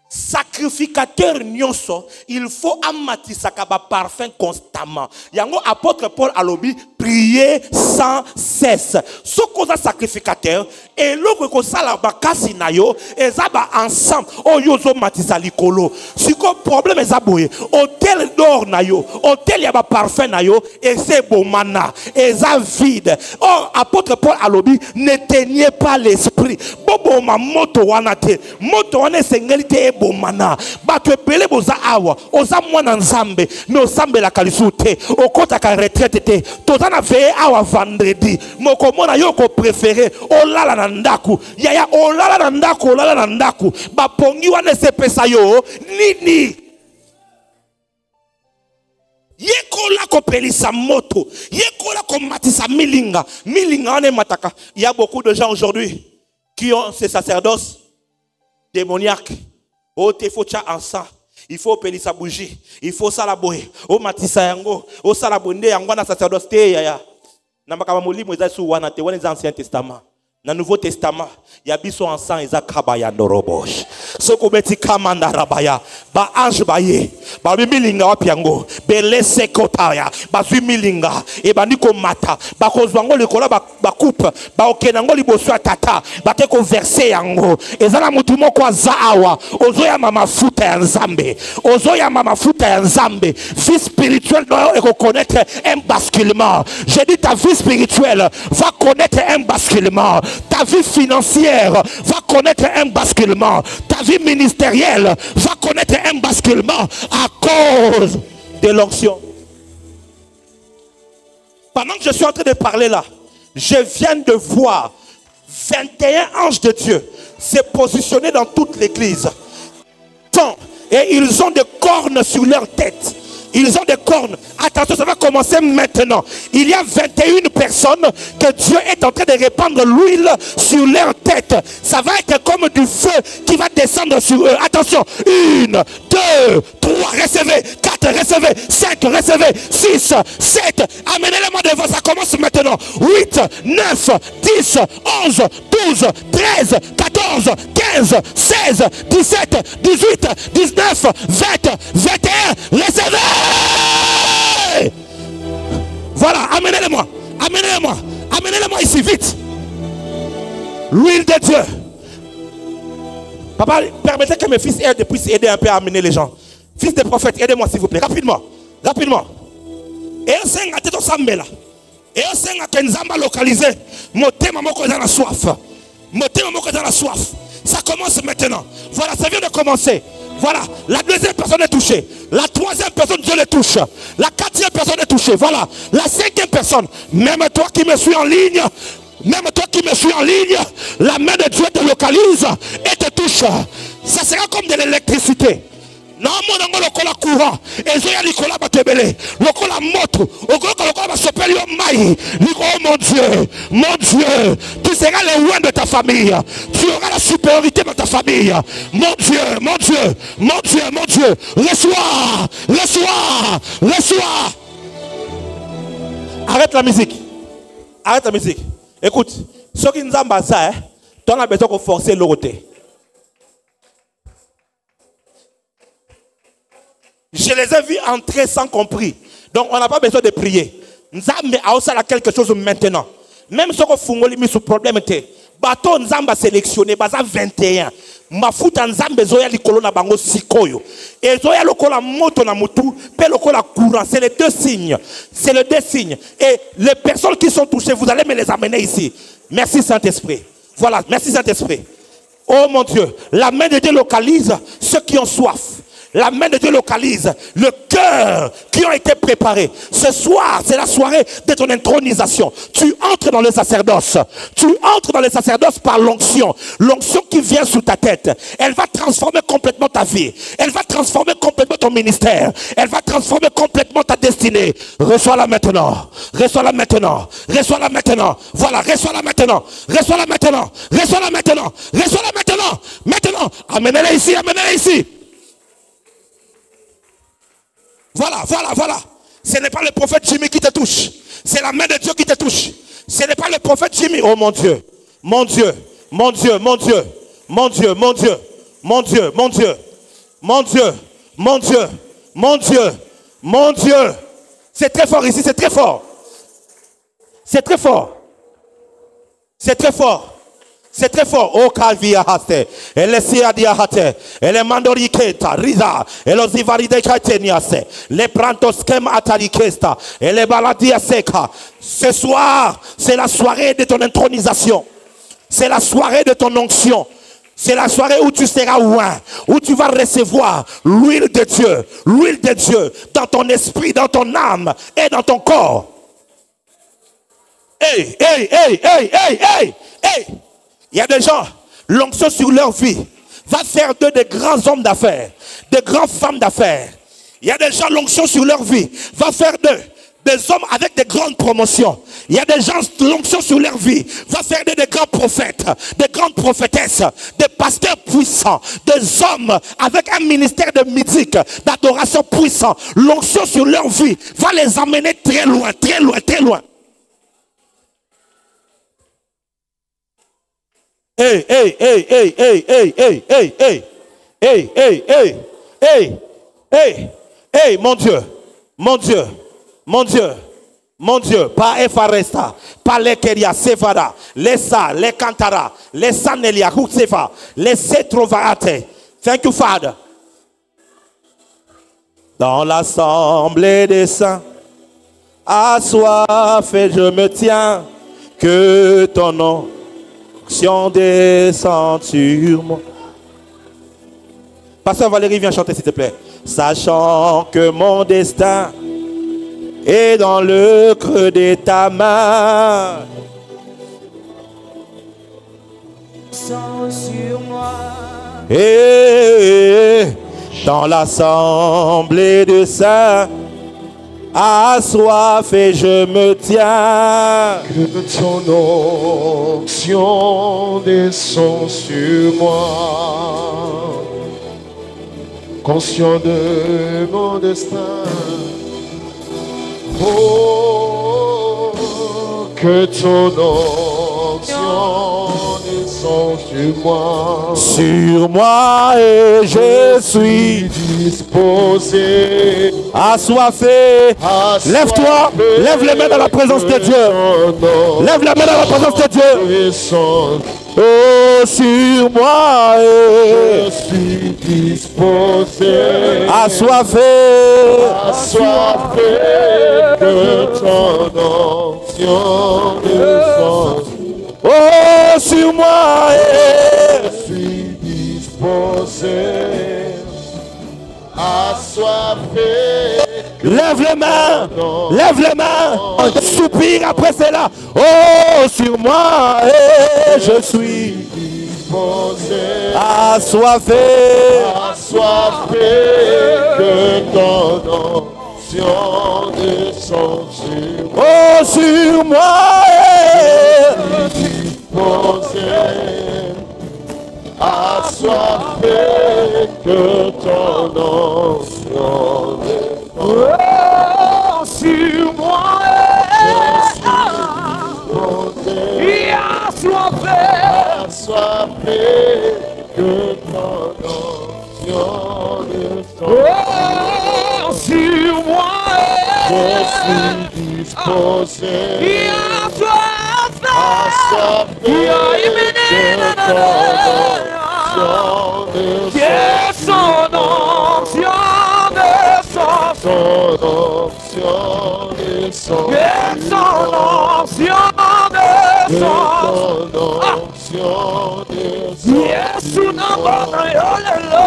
sacrificateur nyonso il faut amatisaka ba parfum constamment yango apôtre Paul alobi prier sans cesse sokoza sacrificateur et loko ko sala bakasi na yo ezaba ensemble oyozo matisa likolo siko problème ezaboye hôtel d'or na yo hôtel ya ba parfum na yo et c'est bomana eza vide. Or apôtre Paul alobi n'éteignez pas l'esprit bobo ma moto wana te moto wana sengelite bomana bato ebele boza awa oza mwana nzambe me osambela kalisu te okota ka retraite te tozana veye awa vendredi moko mona yo ko préféré olala na ndaku yaya olala na ndaku bapongi wana sepesa yo nini yekola ko pelisa moto yekola ko matisa milinga ane mataka. Il y a beaucoup de gens aujourd'hui qui ont ces sacerdoces démoniaques. Oh, te faut tcha ensemble. Il faut payer sa bougie. Il faut ça la boye. Oh, matissa yango. Oh, ça la bonde yango na sacerdoce te yaya. Na makaba molimo eza su wana te wana eza Ancien Testament. Na Nouveau Testament, ya biso ensemble eza kabaya ndorobosh. Soko beti kamanda rabaya. Ba ange baye. Ba milinga wapiango. Belese kotaya. Ba zui milinga. E ba niko mata. Ba kozwango likola ba coupe. Ba okenango liboso tata. Ba teko verse yango. Ezala mutu moko azawa. Ozo ya mama futa ya nzambe. Ozo ya mama futa ya nzambe. Vie spirituelle doit reconnaître un basculement. J'ai dit ta vie spirituelle va connaître un basculement. Ta vie financière va connaître un basculement. Ta vie ministérielle va connaître un basculement à cause de l'onction. Pendant que je suis en train de parler là, je viens de voir 21 anges de Dieu se positionner dans toute l'église. Et ils ont des cornes sur leur tête. Ils ont des cornes. Attention, ça va commencer maintenant. Il y a 21 personnes que Dieu est en train de répandre l'huile sur leur tête. Ça va être comme du feu qui va descendre sur eux. Attention. 1, 2, 3, recevez. 4, recevez. 5, recevez. 6, 7. Amenez-les-moi devant. Ça commence maintenant. 8, 9, 10, 11, 12, 13, 14, 15, 16, 17, 18, 19, 20, 21. Recevez. Voilà, amenez-les-moi. Amenez-les-moi. Amenez-les-moi ici, vite. L'huile de Dieu. Papa, permettez que mes fils puissent aider un peu à amener les gens. Fils de prophète, aidez-moi s'il vous plaît. Rapidement. Rapidement. Et on s'en a tête au sambela. Et on s'en a localisé. Motema moko dans la soif. Motema moko dans la soif. Ça commence maintenant. Voilà, ça vient de commencer. Voilà, la deuxième personne est touchée. La troisième personne, Dieu le touche. La quatrième personne est touchée. Voilà, la cinquième personne. Même toi qui me suis en ligne, la main de Dieu te localise et te touche. Ça sera comme de l'électricité. Non, mon lokola courant, et j'ai Nicolas Batebele, lokola moto, lokola basopeli au maï. Oh mon Dieu, tu seras le roi de ta famille, tu auras la supériorité de ta famille. Mon Dieu, reçois. Arrête la musique. Écoute, ce qui nous a ça, tu as besoin de forcer l'autre. Je les ai vus entrer sans compris. Donc on n'a pas besoin de prier. Nzambe a aussi quelque chose maintenant. Même si on a mis ce problème, bateau Nzamba sélectionné, baza 21. Mafuta Nzambe zoya likolo na bango sikoyo. Et zoya lokola moto na mutu, pe lokola courant. C'est les deux signes. Et les personnes qui sont touchées, vous allez me les amener ici. Merci Saint-Esprit. Voilà, merci Saint-Esprit. Oh mon Dieu, la main de Dieu localise ceux qui ont soif. La main de Dieu localise le cœur qui ont été préparés. Ce soir, c'est la soirée de ton intronisation. Tu entres dans le sacerdoce. Par l'onction. L'onction qui vient sous ta tête. Elle va transformer complètement ta vie. Elle va transformer complètement ton ministère. Elle va transformer complètement ta destinée. Reçois-la maintenant. Voilà, reçois-la maintenant. Maintenant. Amenez-la ici. Voilà. Ce n'est pas le prophète Jimmy qui te touche. C'est la main de Dieu qui te touche. Ce n'est pas le prophète Jimmy. Oh mon Dieu. C'est très fort ici, c'est très fort. Oh Calvia Haste, elle est Siadia Hate, elle est Mandoriketa, Riza, elle est Zivaride Kateniase, les Prantoskem Atarikesta, elle est Baladia Seka. Ce soir, c'est la soirée de ton intronisation. C'est la soirée de ton onction. C'est la soirée où tu seras loin, où tu vas recevoir l'huile de Dieu dans ton esprit, dans ton âme et dans ton corps. Hey! Il y a des gens, l'onction sur leur vie va faire d'eux des grands hommes d'affaires, des grandes femmes d'affaires. Il y a des gens, l'onction sur leur vie va faire d'eux des hommes avec des grandes promotions. Il y a des gens, l'onction sur leur vie va faire d'eux des grands prophètes, des grandes prophétesses, des pasteurs puissants, des hommes avec un ministère de musique, d'adoration puissant. L'onction sur leur vie va les amener très loin. Hey, mon Dieu, pas Efaresta, pas les Keria, Sefara, les Sa, les Kantara, les Sanelia, Hutsefa, les Setrovaate. Thank you, Father. Dans l'assemblée des saints, assoiff et je me tiens, que ton nom descend sur moi. Pasteur Valérie, viens chanter s'il te plaît. Sachant que mon destin est dans le creux de ta main. Sur moi. Et dans l'assemblée de saints, assoiff et je me tiens. Que ton onction descend sur moi. Conscient de mon destin. Oh, que ton onction descend sur moi. Sur moi et je suis disposé. Assoiffé. Lève-toi. Lève les mains dans la présence de Dieu. Lève les mains dans la présence de Dieu. Oh, sur moi je suis disposé. Assoiffé. Que ton onction descend. Oh, sur moi je suis fait. Lève les mains, lève les mains. Soupire après cela. Oh, sur moi, et je suis Disposé, assoiffé. assoiffé, que ton onction descend sur moi. Oh, sur moi, Disposé, assoiffé, que ton onction descend. oh, sur moi, Disposé, assoiffé. assoiffé, que ton onction descend. Oh, sur moi, Je suis disposé, assoiffé. assoiffé, que ton onction Que son onction descend. Son onction descend. Que son onction descend. Ton onction descend. Yesu namana yolelo,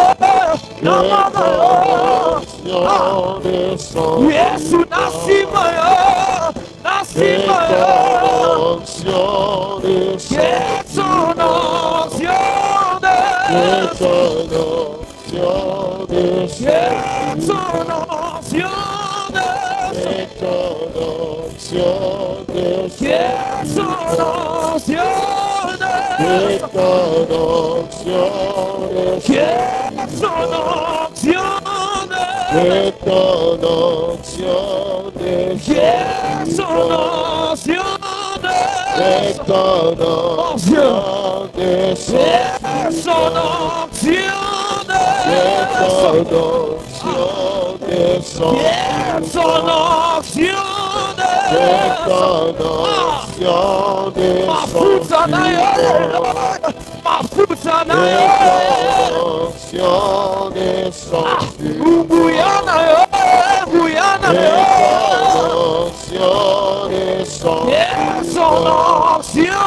namana yo. Ton onction descend. Yesu nasima yo, nasima yo. Ton onction descend. Que son onction descend. Ton onction descend. Que son onction descend. Ton onction descend. Que son onction descend. Ton onction descend. Que son onction descend. Ton onction descend. Que son onction descend. Ton onction descend. Que son onction descend. Ton onction descend. Que son onction descend. Ton onction Mafuta na yo, mafuta na yo. onction descend. Buyana yo, buyana yo. Onction descend. Que son onction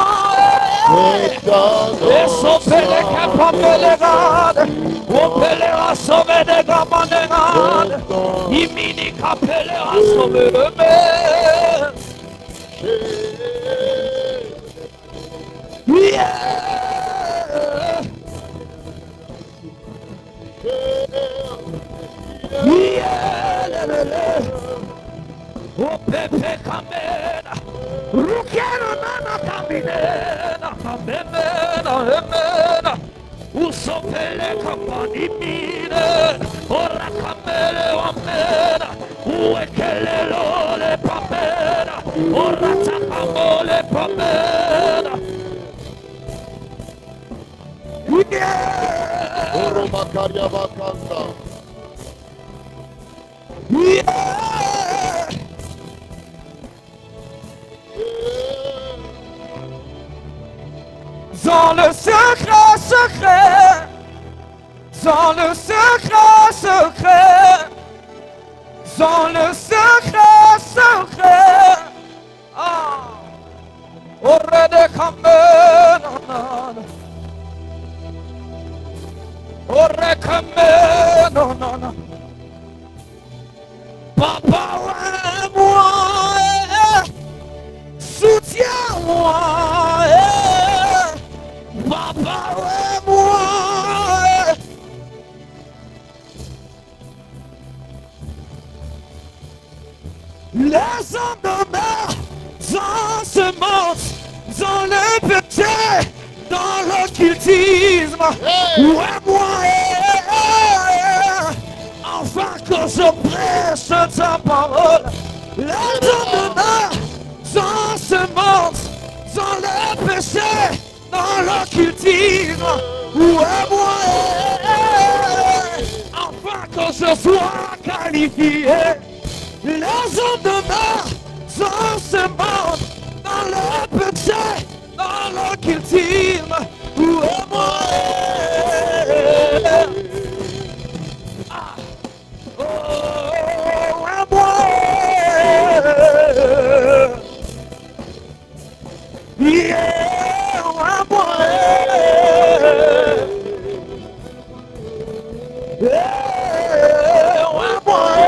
Ton et son pele kapapelegade, o pelera sauve de gamanegade, imini kapelera sauve de me. Yeah. Yeah. O pepe kamena, rukero nana kamina, kamena, emena. O sopele kapani mine, ora kamele wamena, o ekelelo le pamena, ora takamole pamena. Yeah. Makaria Bakanda. Yeah. Dans le secret, secret, dans le secret, secret, dans le secret, secret. Ah, aurait de caméra, aurait caméra, non, non, non. Papa, ouais, moi, soutiens-moi. Papa, ouais, moi. Les hommes de mer dans ce monde, dans le péché, dans l'occultisme. Ouais, moi, enfin que je prêche ta parole. Les hommes de mer dans ce monde, dans le péché, dans l'occultisme. Ouais, moi, enfin que je sois qualifié. Les hommes de mer dans ce monde, dans le péché, dans l'occultisme. Ouais, moi, oh, ouais, moi, yeah, ouais, moi, yeah, ouais, moi.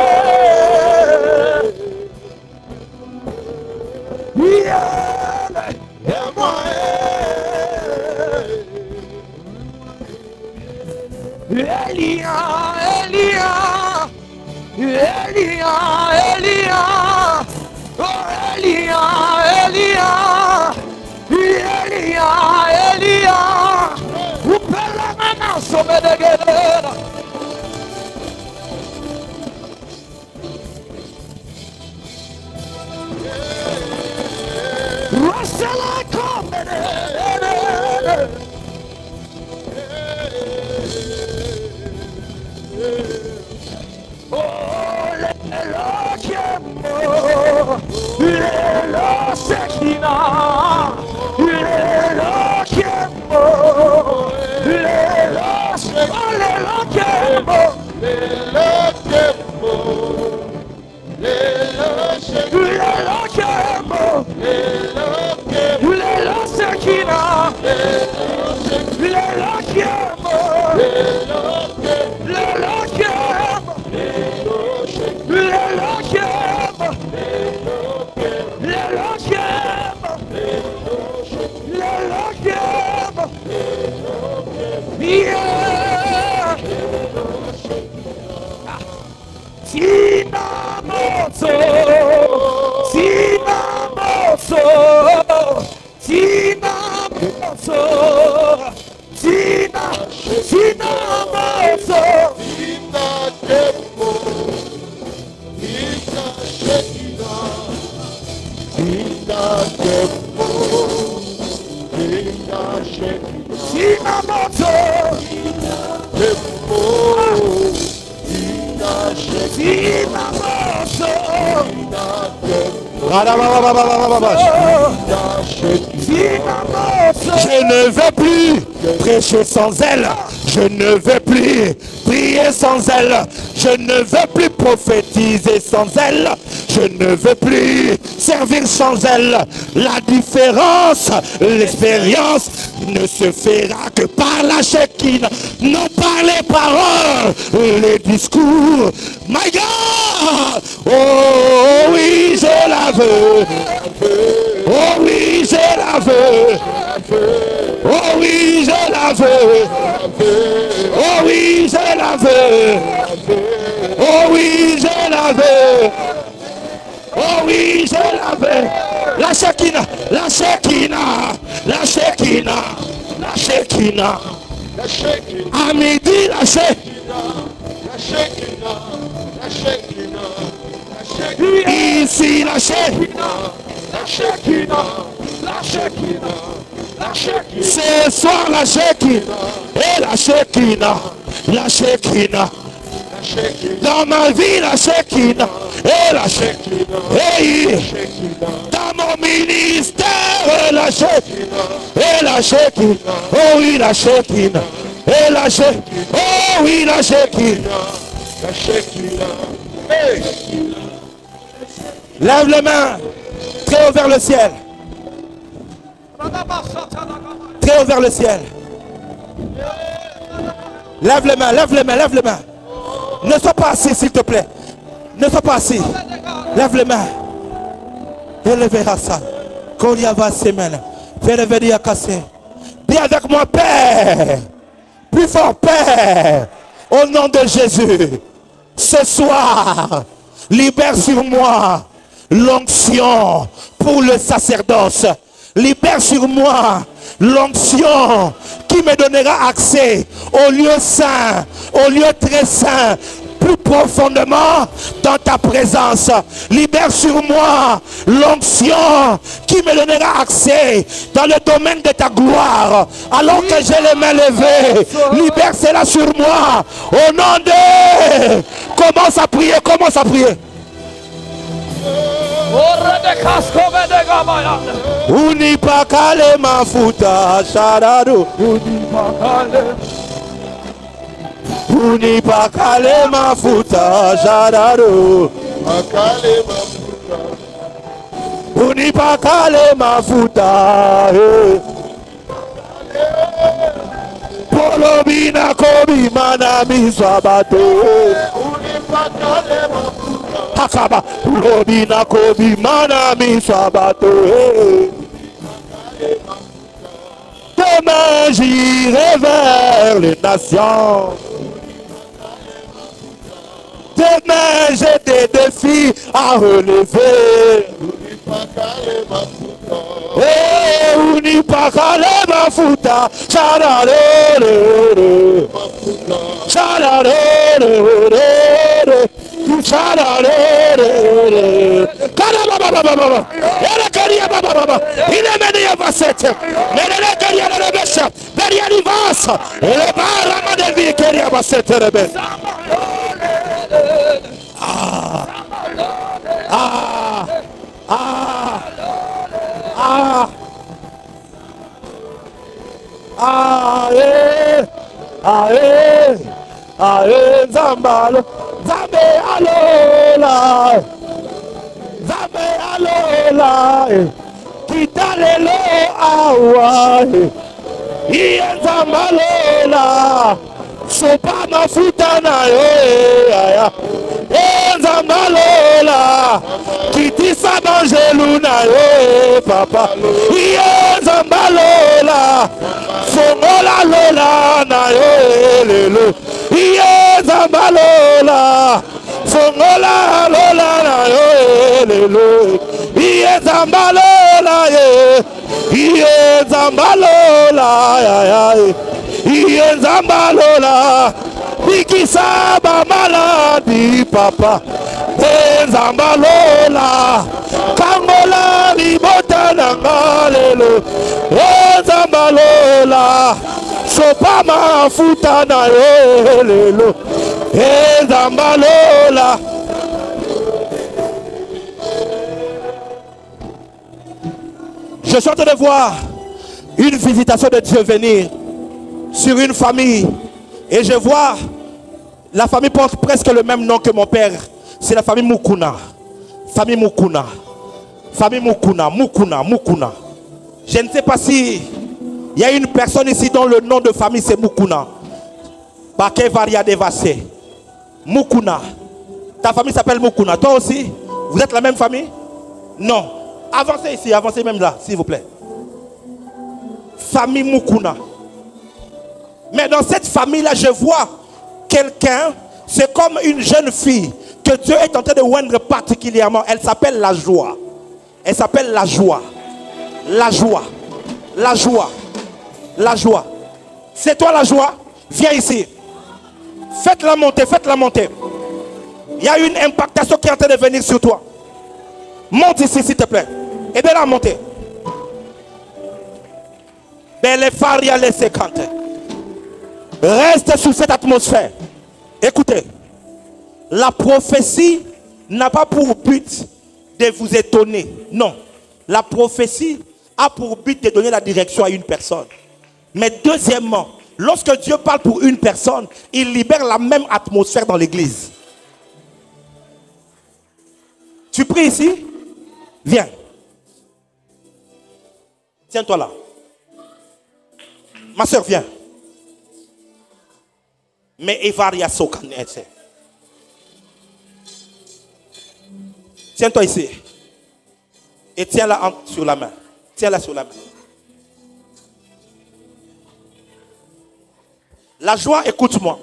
Je ne veux plus prêcher sans elle. Je ne veux plus prier sans elle. Je ne veux plus prophétiser sans elle. Je ne veux plus servir sans elle. La différence, l'expérience ne se fera que par la Shekinah, non par les paroles, les discours. My God! Oh oui, je la veux. Oh oui, je la veux. Oh oui, je la veux. Oh oui, je la veux. Oh oui, je la veux. Oh oui, je la veux. La Shekinah, la Shekinah, la Shekinah, la Shekinah. À midi, la Shekinah. Ici, la Shekinah. Ce soir, la Shekinah. Et la Shekinah. La Shekinah. Dans ma vie, la Shekinah. Et la Shekinah. Et dans mon ministère, la Shekinah. Et la Shekinah. Oh oui, la Shekinah. Et la Shekinah. Oh oui, la Shekinah. La Shekinah. Hey. Lève les mains. Très haut vers le ciel. Très haut vers le ciel. Lève les mains, lève les mains, lève les mains. Ne sois pas assis, s'il te plaît. Ne sois pas assis. Lève les mains. Élevez à ça. Koliava semaine. Fais casser. Dis avec moi, Père. Plus fort, Père. Au nom de Jésus. Ce soir, libère sur moi l'onction pour le sacerdoce. Libère sur moi l'onction qui me donnera accès au lieu saint, au lieu très saint, plus profondément dans ta présence. Libère sur moi l'onction qui me donnera accès dans le domaine de ta gloire alors que j'ai les mains levées. Libère cela sur moi au nom de... Commence à prier, commence à prier. Unipakale mafuta sharado. Unipakale mafuta sharado. Unipakale mafuta. Polobina kobi mana miswabato. Unipakale mafuta. Hakaba, Robina Kobi Mana Misabato. Demain j'irai vers les nations. Demain, j'ai des défis à relever. Eh, unipakale mafuta. Chararere. Chararere. Chararere. Karababababa. Elekaria bababa. Ilemenia vasete. Melekaria rebesha. Beria vasa. Ele barama de vikeria vasete rebe. Ah. Ah. Ah. Ah. Ah. Eh. Ah. Eh. Ah. Eh. Zambalo. Zambe alola. Zambe alola. Kitalelo awa. Iye zambalola. Sopa mafuta na yo. Zambalola. Kitisa banjelu na yo papa. Iye zambalola. Fongola lola na yo lelo. Iye zambalola. Fongola lola na yo lelo. Iye zambalola ye. Iye zambalola ya ya. Iye zambalola. Bikisaba maladi papa. Zambalola. Kangola libota na ngalelo. Zambalola. Sopa mafuta na yo lelo. Zambalola. Je suis en train de voir une visitation de Dieu venir sur une famille. Et je vois, la famille porte presque le même nom que mon père. C'est la famille Mukuna. Famille Mukuna. Famille Mukuna. Mukuna. Mukuna. Je ne sais pas si il y a une personne ici dont le nom de famille c'est Mukuna. Bake Varia Devase. Mukuna. Ta famille s'appelle Mukuna. Toi aussi? Vous êtes la même famille? Non. Avancez ici, avancez même là, s'il vous plaît. Famille Mukuna. Mais dans cette famille-là, je vois quelqu'un, c'est comme une jeune fille que Dieu est en train de oindre particulièrement. Elle s'appelle la joie. Elle s'appelle la joie. La joie. La joie. La joie. C'est toi la joie? Viens ici. Faites-la monter, faites-la monter. Il y a une impactation qui est en train de venir sur toi. Monte ici, s'il te plaît. Aidez-la à monter. Belle faria laissez canter. Reste sous cette atmosphère. Écoutez, la prophétie n'a pas pour but de vous étonner. Non. La prophétie a pour but de donner la direction à une personne. Mais deuxièmement, lorsque Dieu parle pour une personne, il libère la même atmosphère dans l'église. Tu pries ici? Viens. Tiens-toi là. Ma soeur, viens. Mais Evaria Sokanese. Tiens-toi ici. Et tiens-la sur la main. Tiens-la sur la main. La joie, écoute-moi.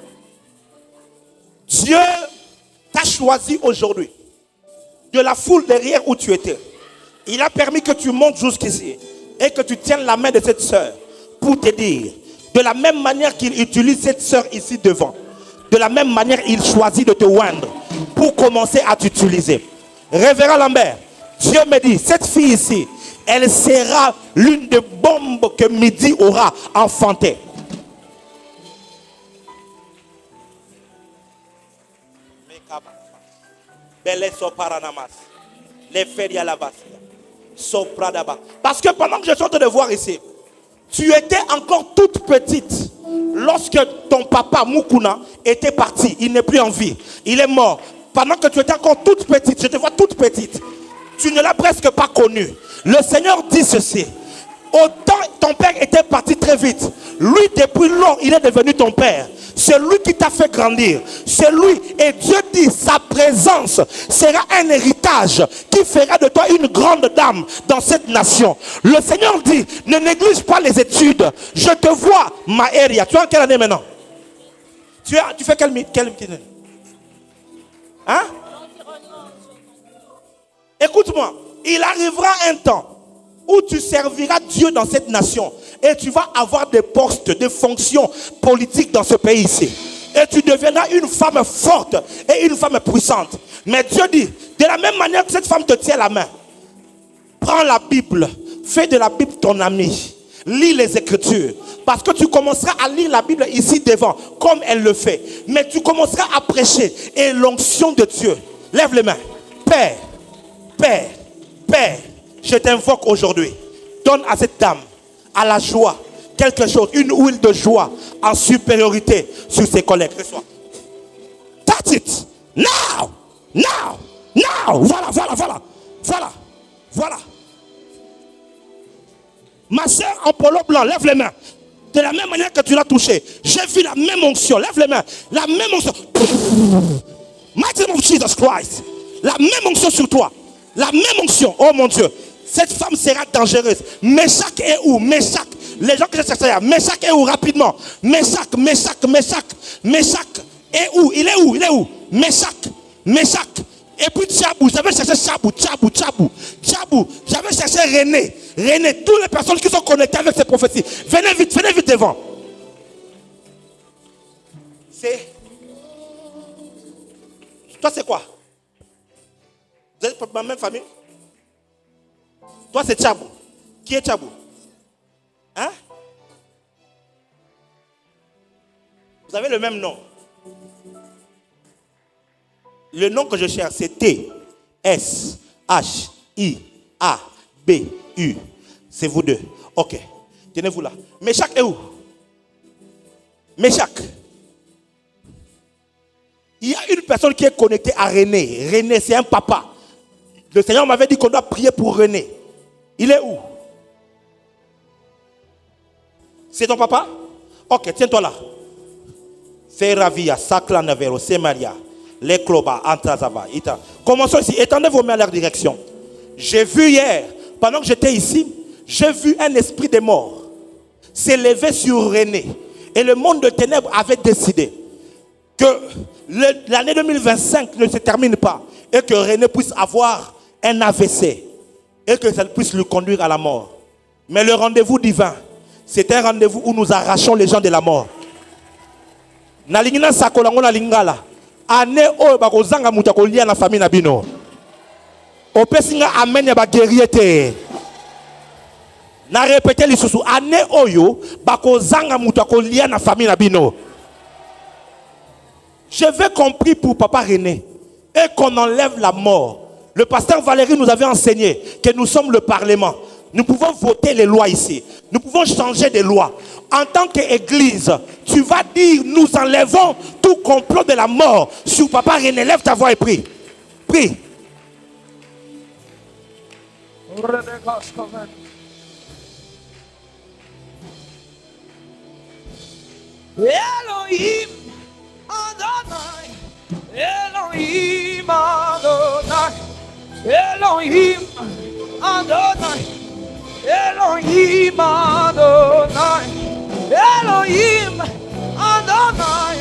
Dieu t'a choisi aujourd'hui. De la foule derrière où tu étais. Il a permis que tu montes jusqu'ici. Et que tu tiennes la main de cette sœur. Pour te dire. De la même manière qu'il utilise cette sœur ici devant. De la même manière, il choisit de te oindre. Pour commencer à t'utiliser. Révérend Lambert. Dieu me dit, cette fille ici, elle sera l'une des bombes que Midi aura enfantées. Parce que pendant que je suis en train de voir ici, tu étais encore toute petite lorsque ton papa Mukuna était parti. Il n'est plus en vie. Il est mort. Pendant que tu étais encore toute petite, je te vois toute petite. Tu ne l'as presque pas connu. Le Seigneur dit ceci. Autant ton père était parti très vite. Lui, depuis lors, il est devenu ton père. C'est lui qui t'a fait grandir. C'est lui. Et Dieu dit, sa présence sera un héritage qui fera de toi une grande dame dans cette nation. Le Seigneur dit, ne néglige pas les études. Je te vois, Maëria. Tu es en quelle année maintenant? Tu fais quelle année? Hein? Écoute-moi, il arrivera un temps où tu serviras Dieu dans cette nation et tu vas avoir des postes, des fonctions politiques dans ce pays ici. Et tu deviendras une femme forte et une femme puissante. Mais Dieu dit, de la même manière que cette femme te tient la main, prends la Bible, fais de la Bible ton ami, lis les Écritures. Parce que tu commenceras à lire la Bible ici devant, comme elle le fait. Mais tu commenceras à prêcher et l'onction de Dieu. Lève les mains. Père, Père, Père, je t'invoque aujourd'hui. Donne à cette dame, à la joie, quelque chose, une huile de joie en supériorité sur ses collègues. Reçois. That's it. Now, now, now. Voilà, voilà, voilà. Voilà, voilà. Ma soeur en polo blanc, lève les mains. De la même manière que tu l'as touché, j'ai vu la même onction. Lève les mains. La même onction. Mighty name of Jesus Christ. La même onction sur toi. La même onction. Oh mon Dieu. Cette femme sera dangereuse. Meshach est où? Meshach. Les gens que je cherche là. Meshach est où? Rapidement. Meshach, Meshach, Meshach. Meshach est où? Il est où? Il est où? Meshach. Meshach. Et puis Tchabou. J'avais cherché Tchabou. Tchabou. Tchabou. Tchabou. J'avais cherché René. René. Toutes les personnes qui sont connectées avec ces prophéties. Venez vite devant. C'est. Toi, c'est quoi? Vous êtes de la même famille? Toi, c'est Tchabou. Qui est Tchabou? Hein? Vous avez le même nom. Le nom que je cherche, c'est T-S-H-I-A-B-U. C'est vous deux. Ok. Tenez-vous là. Meshach est où? Meshach. Il y a une personne qui est connectée à René. René, c'est un papa. Le Seigneur m'avait dit qu'on doit prier pour René. Il est où? C'est ton papa? Ok, tiens-toi là. Ferravia, Sakla Navero, Semaria, Lekloba, Antazava, Ita. Commençons ici. Étendez vos mains à leur direction. J'ai vu hier, pendant que j'étais ici, j'ai vu un esprit de mort s'élever sur René. Et le monde de ténèbres avait décidé que l'année 2025 ne se termine pas et que René puisse avoir un AVC et que ça puisse le conduire à la mort. Mais le rendez-vous divin, c'est un rendez-vous où nous arrachons les gens de la mort. Nalingina sakolango na lingala. Ane o bakozanga muta kolia na famille na bino. Opesinga amen ya ba guerrier. Na répéter lisusu ane oyo bakozanga muta kolia na famille na bino. Je vais compris pour papa René et qu'on enlève la mort. Le pasteur Valérie nous avait enseigné que nous sommes le Parlement. Nous pouvons voter les lois ici. Nous pouvons changer des lois. En tant qu'église, tu vas dire, nous enlevons tout complot de la mort sur papa René. Lève ta voix et prie. Prie. Elohim Adonai, Elohim Adonai, Elohim Adonai, Elohim Adonai, Elohim Adonai,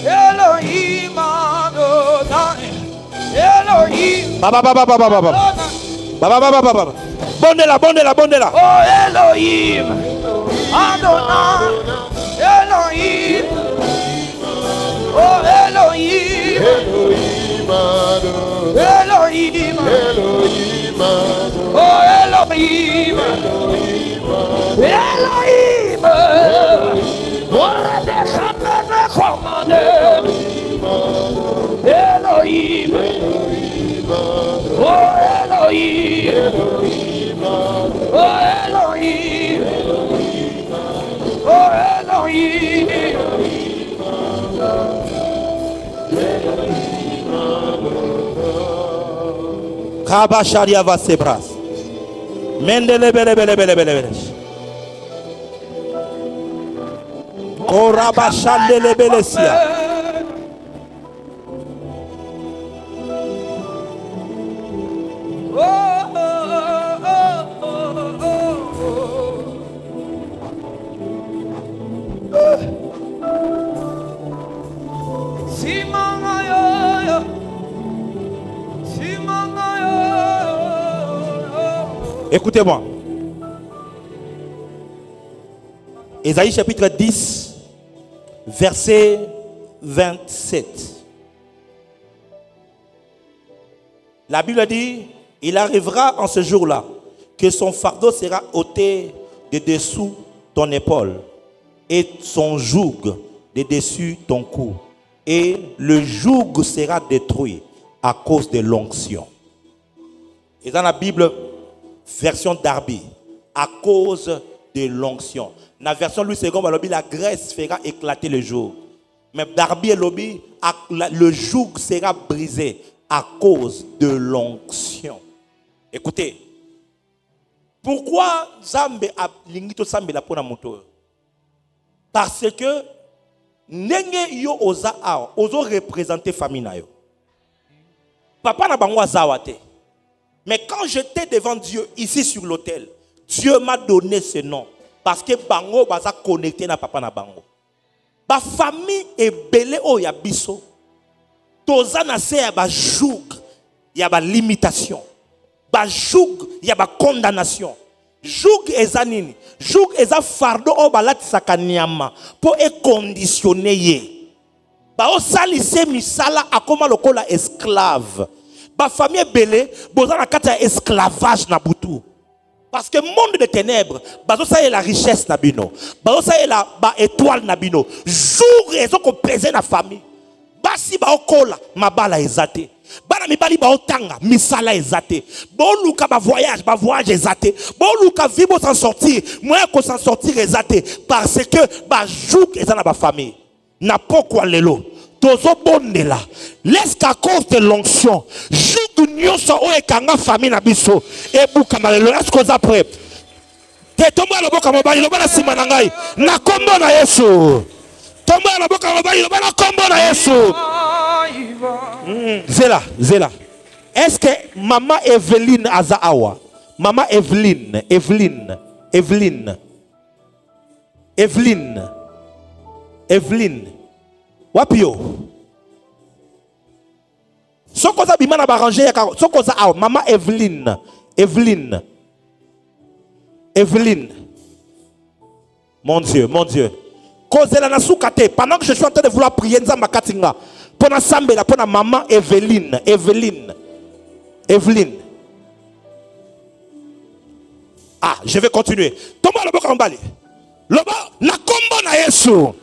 Elohim Adonai, Elohim Baba. Bondela. Oh Elohim Adonai, Elohim, oh Elohim, Elohim, Elohim, oh Elohim, Elohim, Elohim, oh Elohim, oh Elohim, oh Elohim, Kaba Sharia va sebras. Mendele bele. Koraba shandele belesia. Écoutez-moi. Ésaïe chapitre 10, verset 27. La Bible dit, il arrivera en ce jour-là que son fardeau sera ôté de dessous ton épaule et son joug de dessus ton cou. Et le joug sera détruit à cause de l'onction. Et dans la Bible, version Darby, à cause de l'onction. Dans la version Louis II, la graisse fera éclater le joug. Mais Darby et lobby, le joug sera brisé à cause de l'onction. Écoutez, pourquoi Zambe a lingito Zambe la pona moto? Parce que nenge yo oza a ozo représenter famille na yo. Papa na bango azawate. Mais quand j'étais devant Dieu ici sur l'autel, Dieu m'a donné ce nom parce que bango baza connecté na papa na bango. Ba famille est belé o ya biso. Toza na se ya ba joug, ya ba limitation. Ba joug, ya ba condamnation. Joug ezanini. Joug eza fardo o balatisaka nyama po e conditionner ye. Ba o salise misala akoma lokola esclave. Ba famille belé boza na kata esclavage na butu. Parce que monde de ténèbres, bazo sa la richesse na bino. Bazo sa la ba étoile na bino. Jour ezoko peser na famille. Basi ba okola mabala ezate. Bana mibali ba otanga misala ezate. Bo luka ba voyage ezate. Bo luka vibo s'en sortir, moi ko s'en sortir ezate parce que ba jouk ezana ba famille. Na pokwa lelo. Tozo bondela. Laisse qu'à cause de l'onction, jouk nyonso o ekanga famille na biso e buka malelo. Est-ce qu'on a prêt? Te tomba lo boka mobali lo bana sima na ngai. Na kombo na Yesu. Tomba lo boka mobali lo bana kombo na Yesu. Zela. Est-ce que maman Evelyne Azaawa, maman Evelyne, wapio? Soko za bimana barranger ya karo. Soko za awa, maman Evelyne. Mon Dieu. Kozela na soukate, pendant que je suis en train de vouloir prier nzamba katinga. Pona sambela, pona maman Evelyne. Ah, je vais continuer. Tomba lobo kambali. Loba na kombo na Yesu.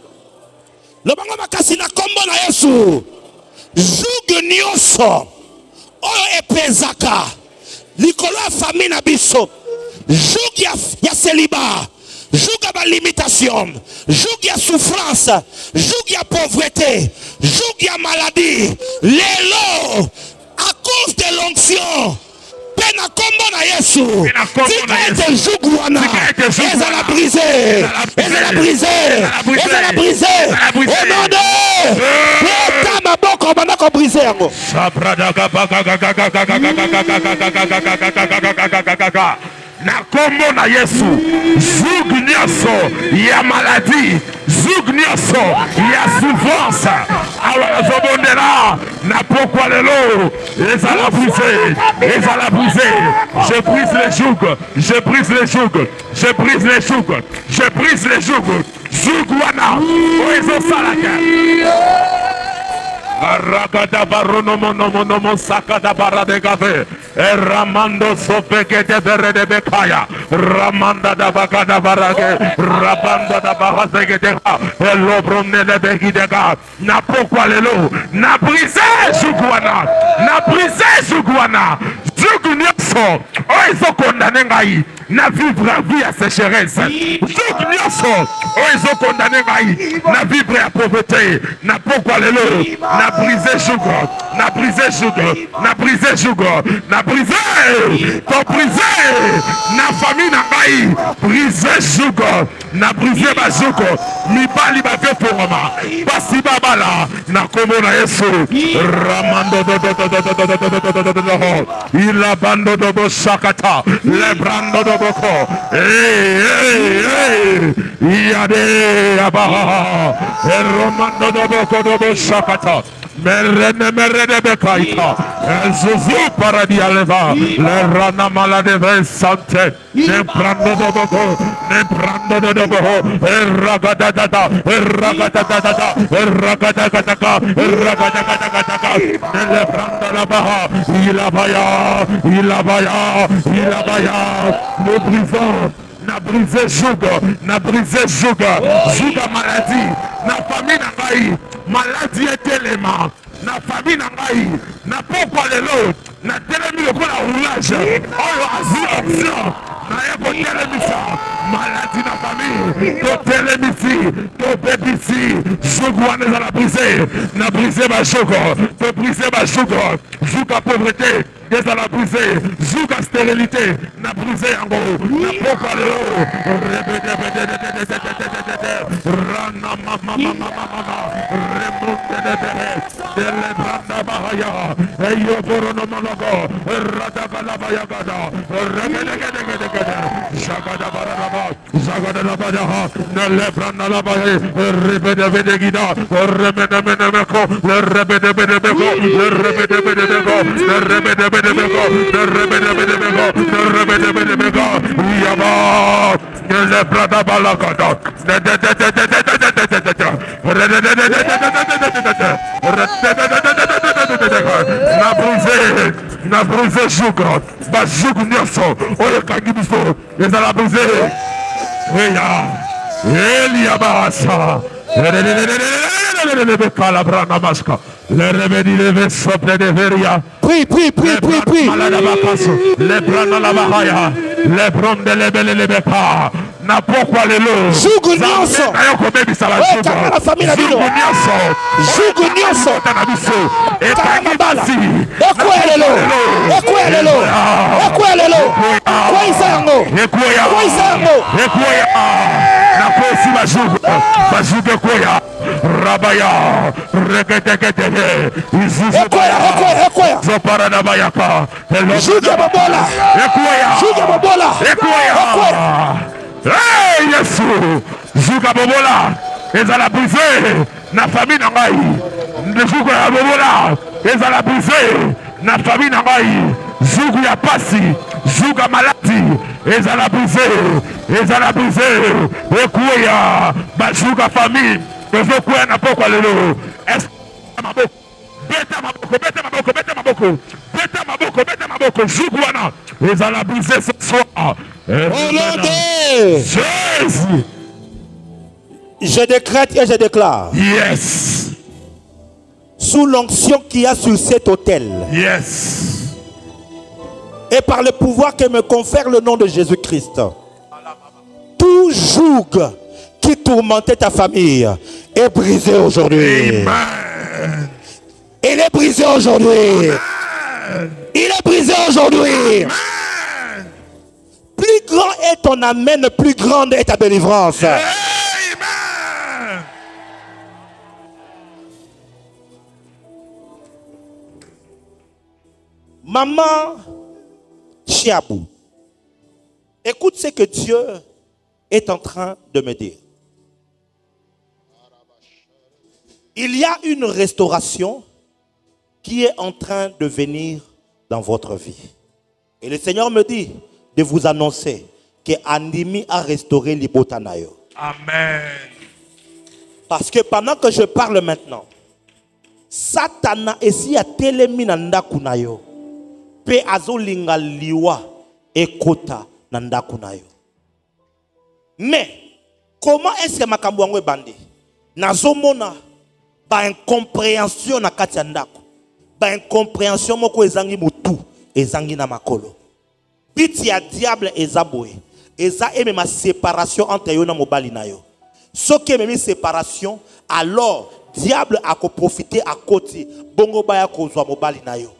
Loba ngoma kasi na kombo na Yesu. Joug nyonso. Oyo epezaka. Likolo ya famille na biso. Joug ya célibat. Joug à limitation, joug à souffrance, joug à pauvreté, joug à maladie. Lélo, à cause de l'onction, pena kombo na Yesu. Tika ete joug wana. Ezala brisé. Au nom de Peta maboko manako brisé yango. Na kombo na Yesu, joug nyonso ya maladie, joug nyonso ya souffrance, alors zobondela na pokwa lelo, ezala brisé. Je brise les jougs, joug wana, oezo salaka. Aragada barono mono sakada barade gave. Ramando sofeke de berede bekaya. Ramanda da bagada barage. Rabanda da barage de ha. Elobromne le begidega. Na pokwa lelo. Na brisé jugwana. Jugnyonso. Oizo condamné ngai. Na vivre à vie à sécheresse. Jugnyonso. Oizo condamné ngai. Na vivre à pauvreté. Na pokwa lelo. Na brisé joug. Ton brisé. Na famille na ngai. Brisé joug. Na brisé ba joug. Mi bali ba fe forma. Basi babala. Na komo na Yesu. Ramando il a bando de Boshakata, le brando de Boko, Yade Abaha, el Romando de Boko de Boshakata, Merene de bekaita. Zuzu paradis aleva. Le rana malade santé. Ne prando de bobo. Ne prando de bobo. Ragadadada. Ragadadada. Ragadadada. Ragadadada. Ne le prando la baha. Il abaya. Il abaya. Il abaya. Le brisant. Na brisé Jouga, na brisé Jouga, Jouga maladie, na famille na ngai, maladie est élément, na famille na ngai, na pourquoi les lots, na télémi le coup la roulage, oh action, na yako télémi ça, maladie na famille, to télémi ici, to bébé ici, Jouga on est à la briser, na brisé ma Jouga, to briser ma Jouga, Jouga pauvreté. Des à la brisée, Jouga stérilité, n'a brisé en gros, n'a pas parlé Rana mama remonte de bere, de le branda bahaya, e yo borono monogo, radaka la bayagada, regedegedegede, shagada baraba, shagada la bayaha, ne le branda la baye, rebede vedegida, remene menemeko, le rebede bedebeko, le rebede bedebeko, le rebede le brada balagada na brisé Jouga ba Jouga nyoso oyo kangi biso ezala brisé weya elia basa le remède le sople de veria. Prie. Les bras dans la bahaya, les bras de l'ebeka. Na pourquoi les lots? Jouga nyonso. Kaka la famille na bino. Jouga nyonso. Ekwelelo. Na kosi bajuga koya. Rabaya, regetegete, Ekoya. Zopara na bayaka, Jouga bobola. Hey, Yesu, Jouga bobola, ezala brisé, na famille na ngai, Jouga bobola, ezala brisé, na famille na ngai, Jouga ya pasi, Jouga maladi, ezala brisé, ekoya, ba Jouga famille. Je quoi n'a pas quoi le lot. Est-ce que beta maboko, Jougouana, les à la briser ce soir. Au nom de Jésus. Je décrète et je déclare. Yes. Sous l'onction qu'il y a sur cet autel. Yes. Et par le pouvoir que me confère le nom de Jésus-Christ. Tout joug qui tourmentait ta famille est brisé aujourd'hui. Amen. Il est brisé aujourd'hui. Amen. Il est brisé aujourd'hui. Amen. Plus grand est ton amen, plus grande est ta délivrance. Amen. Maman Chiabou, écoute ce que Dieu est en train de me dire. Il y a une restauration qui est en train de venir dans votre vie. Et le Seigneur me dit de vous annoncer que Andimi a restauré Libotanayo. Amen. Parce que pendant que je parle maintenant, Satana esi a telemi nanda kunayo. Pe azolinga liwa ekota nanda kunayo. Mais comment est-ce que makambo yango ebandi? Nazomona ba incompréhension na kati ya ndako. Ba incompréhension moko ezangi mutu, ezangi na makolo. Biti ya diable ezaboye. Eza ma séparation entre yo na mobali na yo. Soki ememi séparation, alors diable a profité à côté bongo baya kozwa mobali na yo.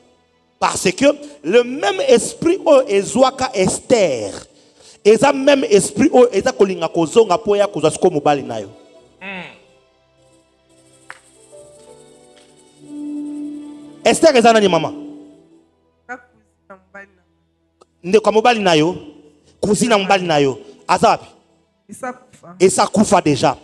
Parce que le même esprit o ezwaka Esther, eza même esprit o eza kolinga kozonga po ya kozwa siko mobali na yo. Esther eza nani mama? Nde kwa mobali na yo, kuzina mobali na yo. Aza wapi? Esa kufa déjà.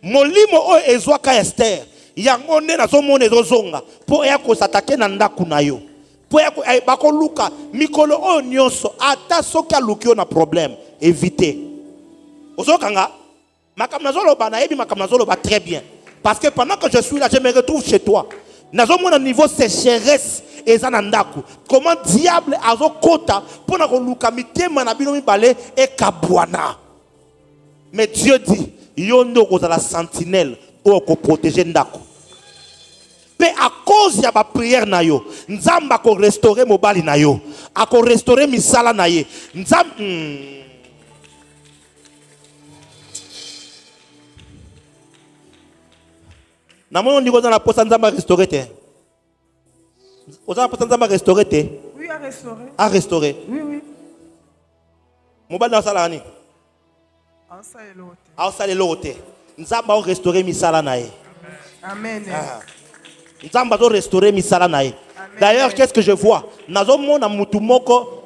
Molimo o ezwaka Esther, yango nde nazomona ezozonga mpo eya kosatake na ndako na yo mpo eya bakoluka mikolo oyo nyonso ata soki aluki yo na problème éviter ozokanga makambo nazoloba nayebi makambo nazoloba très bien parce que pendant que je suis là je me retrouve chez toi nazomona niveau sécheresse eza na ndako comment diable azokota mpona koluka mitema na bino mibale ekabwana mais Dieu dit yo nde okozala sentinelle oyo koprotege ndako mpe à cause ya baprière na yo nzambe akorestore mobali na yo akorestore misala na ye nzambe namoni ondiko oza na posa nzambe arestore te oza na posa nzambe arestore te Oui, à restaurer. arestore Oui, oui. mobali na osala nani En ça et l'autre. aosala eloko te nzambe aorestore misala na ye Amen. nzambe azorestore misala na ye d'ailleurs qu'est-ce que je vois nazomona mutu moko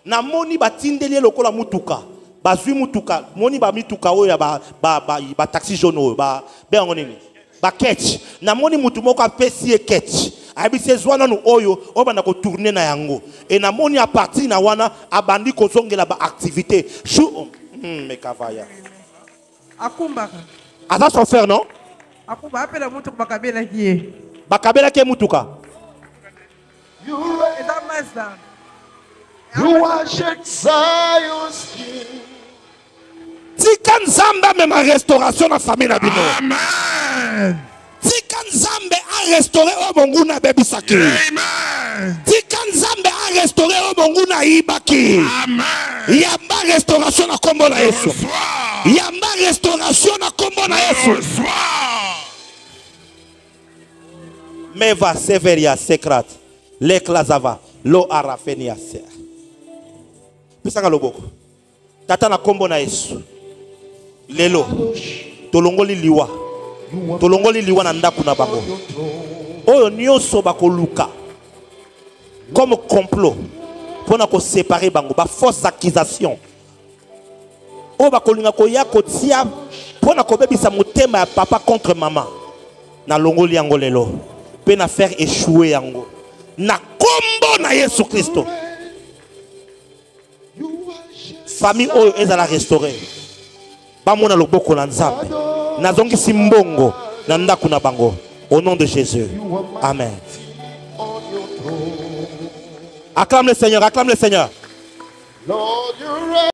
namoni batindeli ye lokola mutuka bazwi mutuka moni bamituka oyo ya bataxi jaune oyo beyango nini baketch namoni mutu moko apesi ye ketch ayebisi ezwa nanu oyo obanda kotourne na yango e namoni a partir na wana abandi kozongela baactivité mekavaya Akumbaka. aza chauffeur non Akumba appelle mutu bakabela qui est. bakabelaki ye mutuka Et dans Mazda. You worship Zion's King. tika nzambe amema restauration na famille na bino Amen. tika nzambe arestore oyo monguna abebisaki Amen. tika nzambe arestore oyo monguna ayibaki Amen. yamba restauration na kombo na yesu Bonsoir. yamba restauration na kombo na yesu Bonsoir. meva severia sekrat leklazava lo arafenia ser pisanga loboko tata na kombo na yesu lelo tolongoli liwa na ndako na bango oyo nyonso bakoluka comme complot mpona koséparer bango bafausse accusation oyo bakolinga koya kotia mpona kobebisa motema ya papa contre mama nalongoli yango lelo mpe na faire échouer yango na kombo na yesu kristo famille oyo ezala restauré bamona loboko na nzambe nazongisi mbongo na ndako na bango au nom de Jésus amen. Acclame le Seigneur, acclame le Seigneur. Lord, you're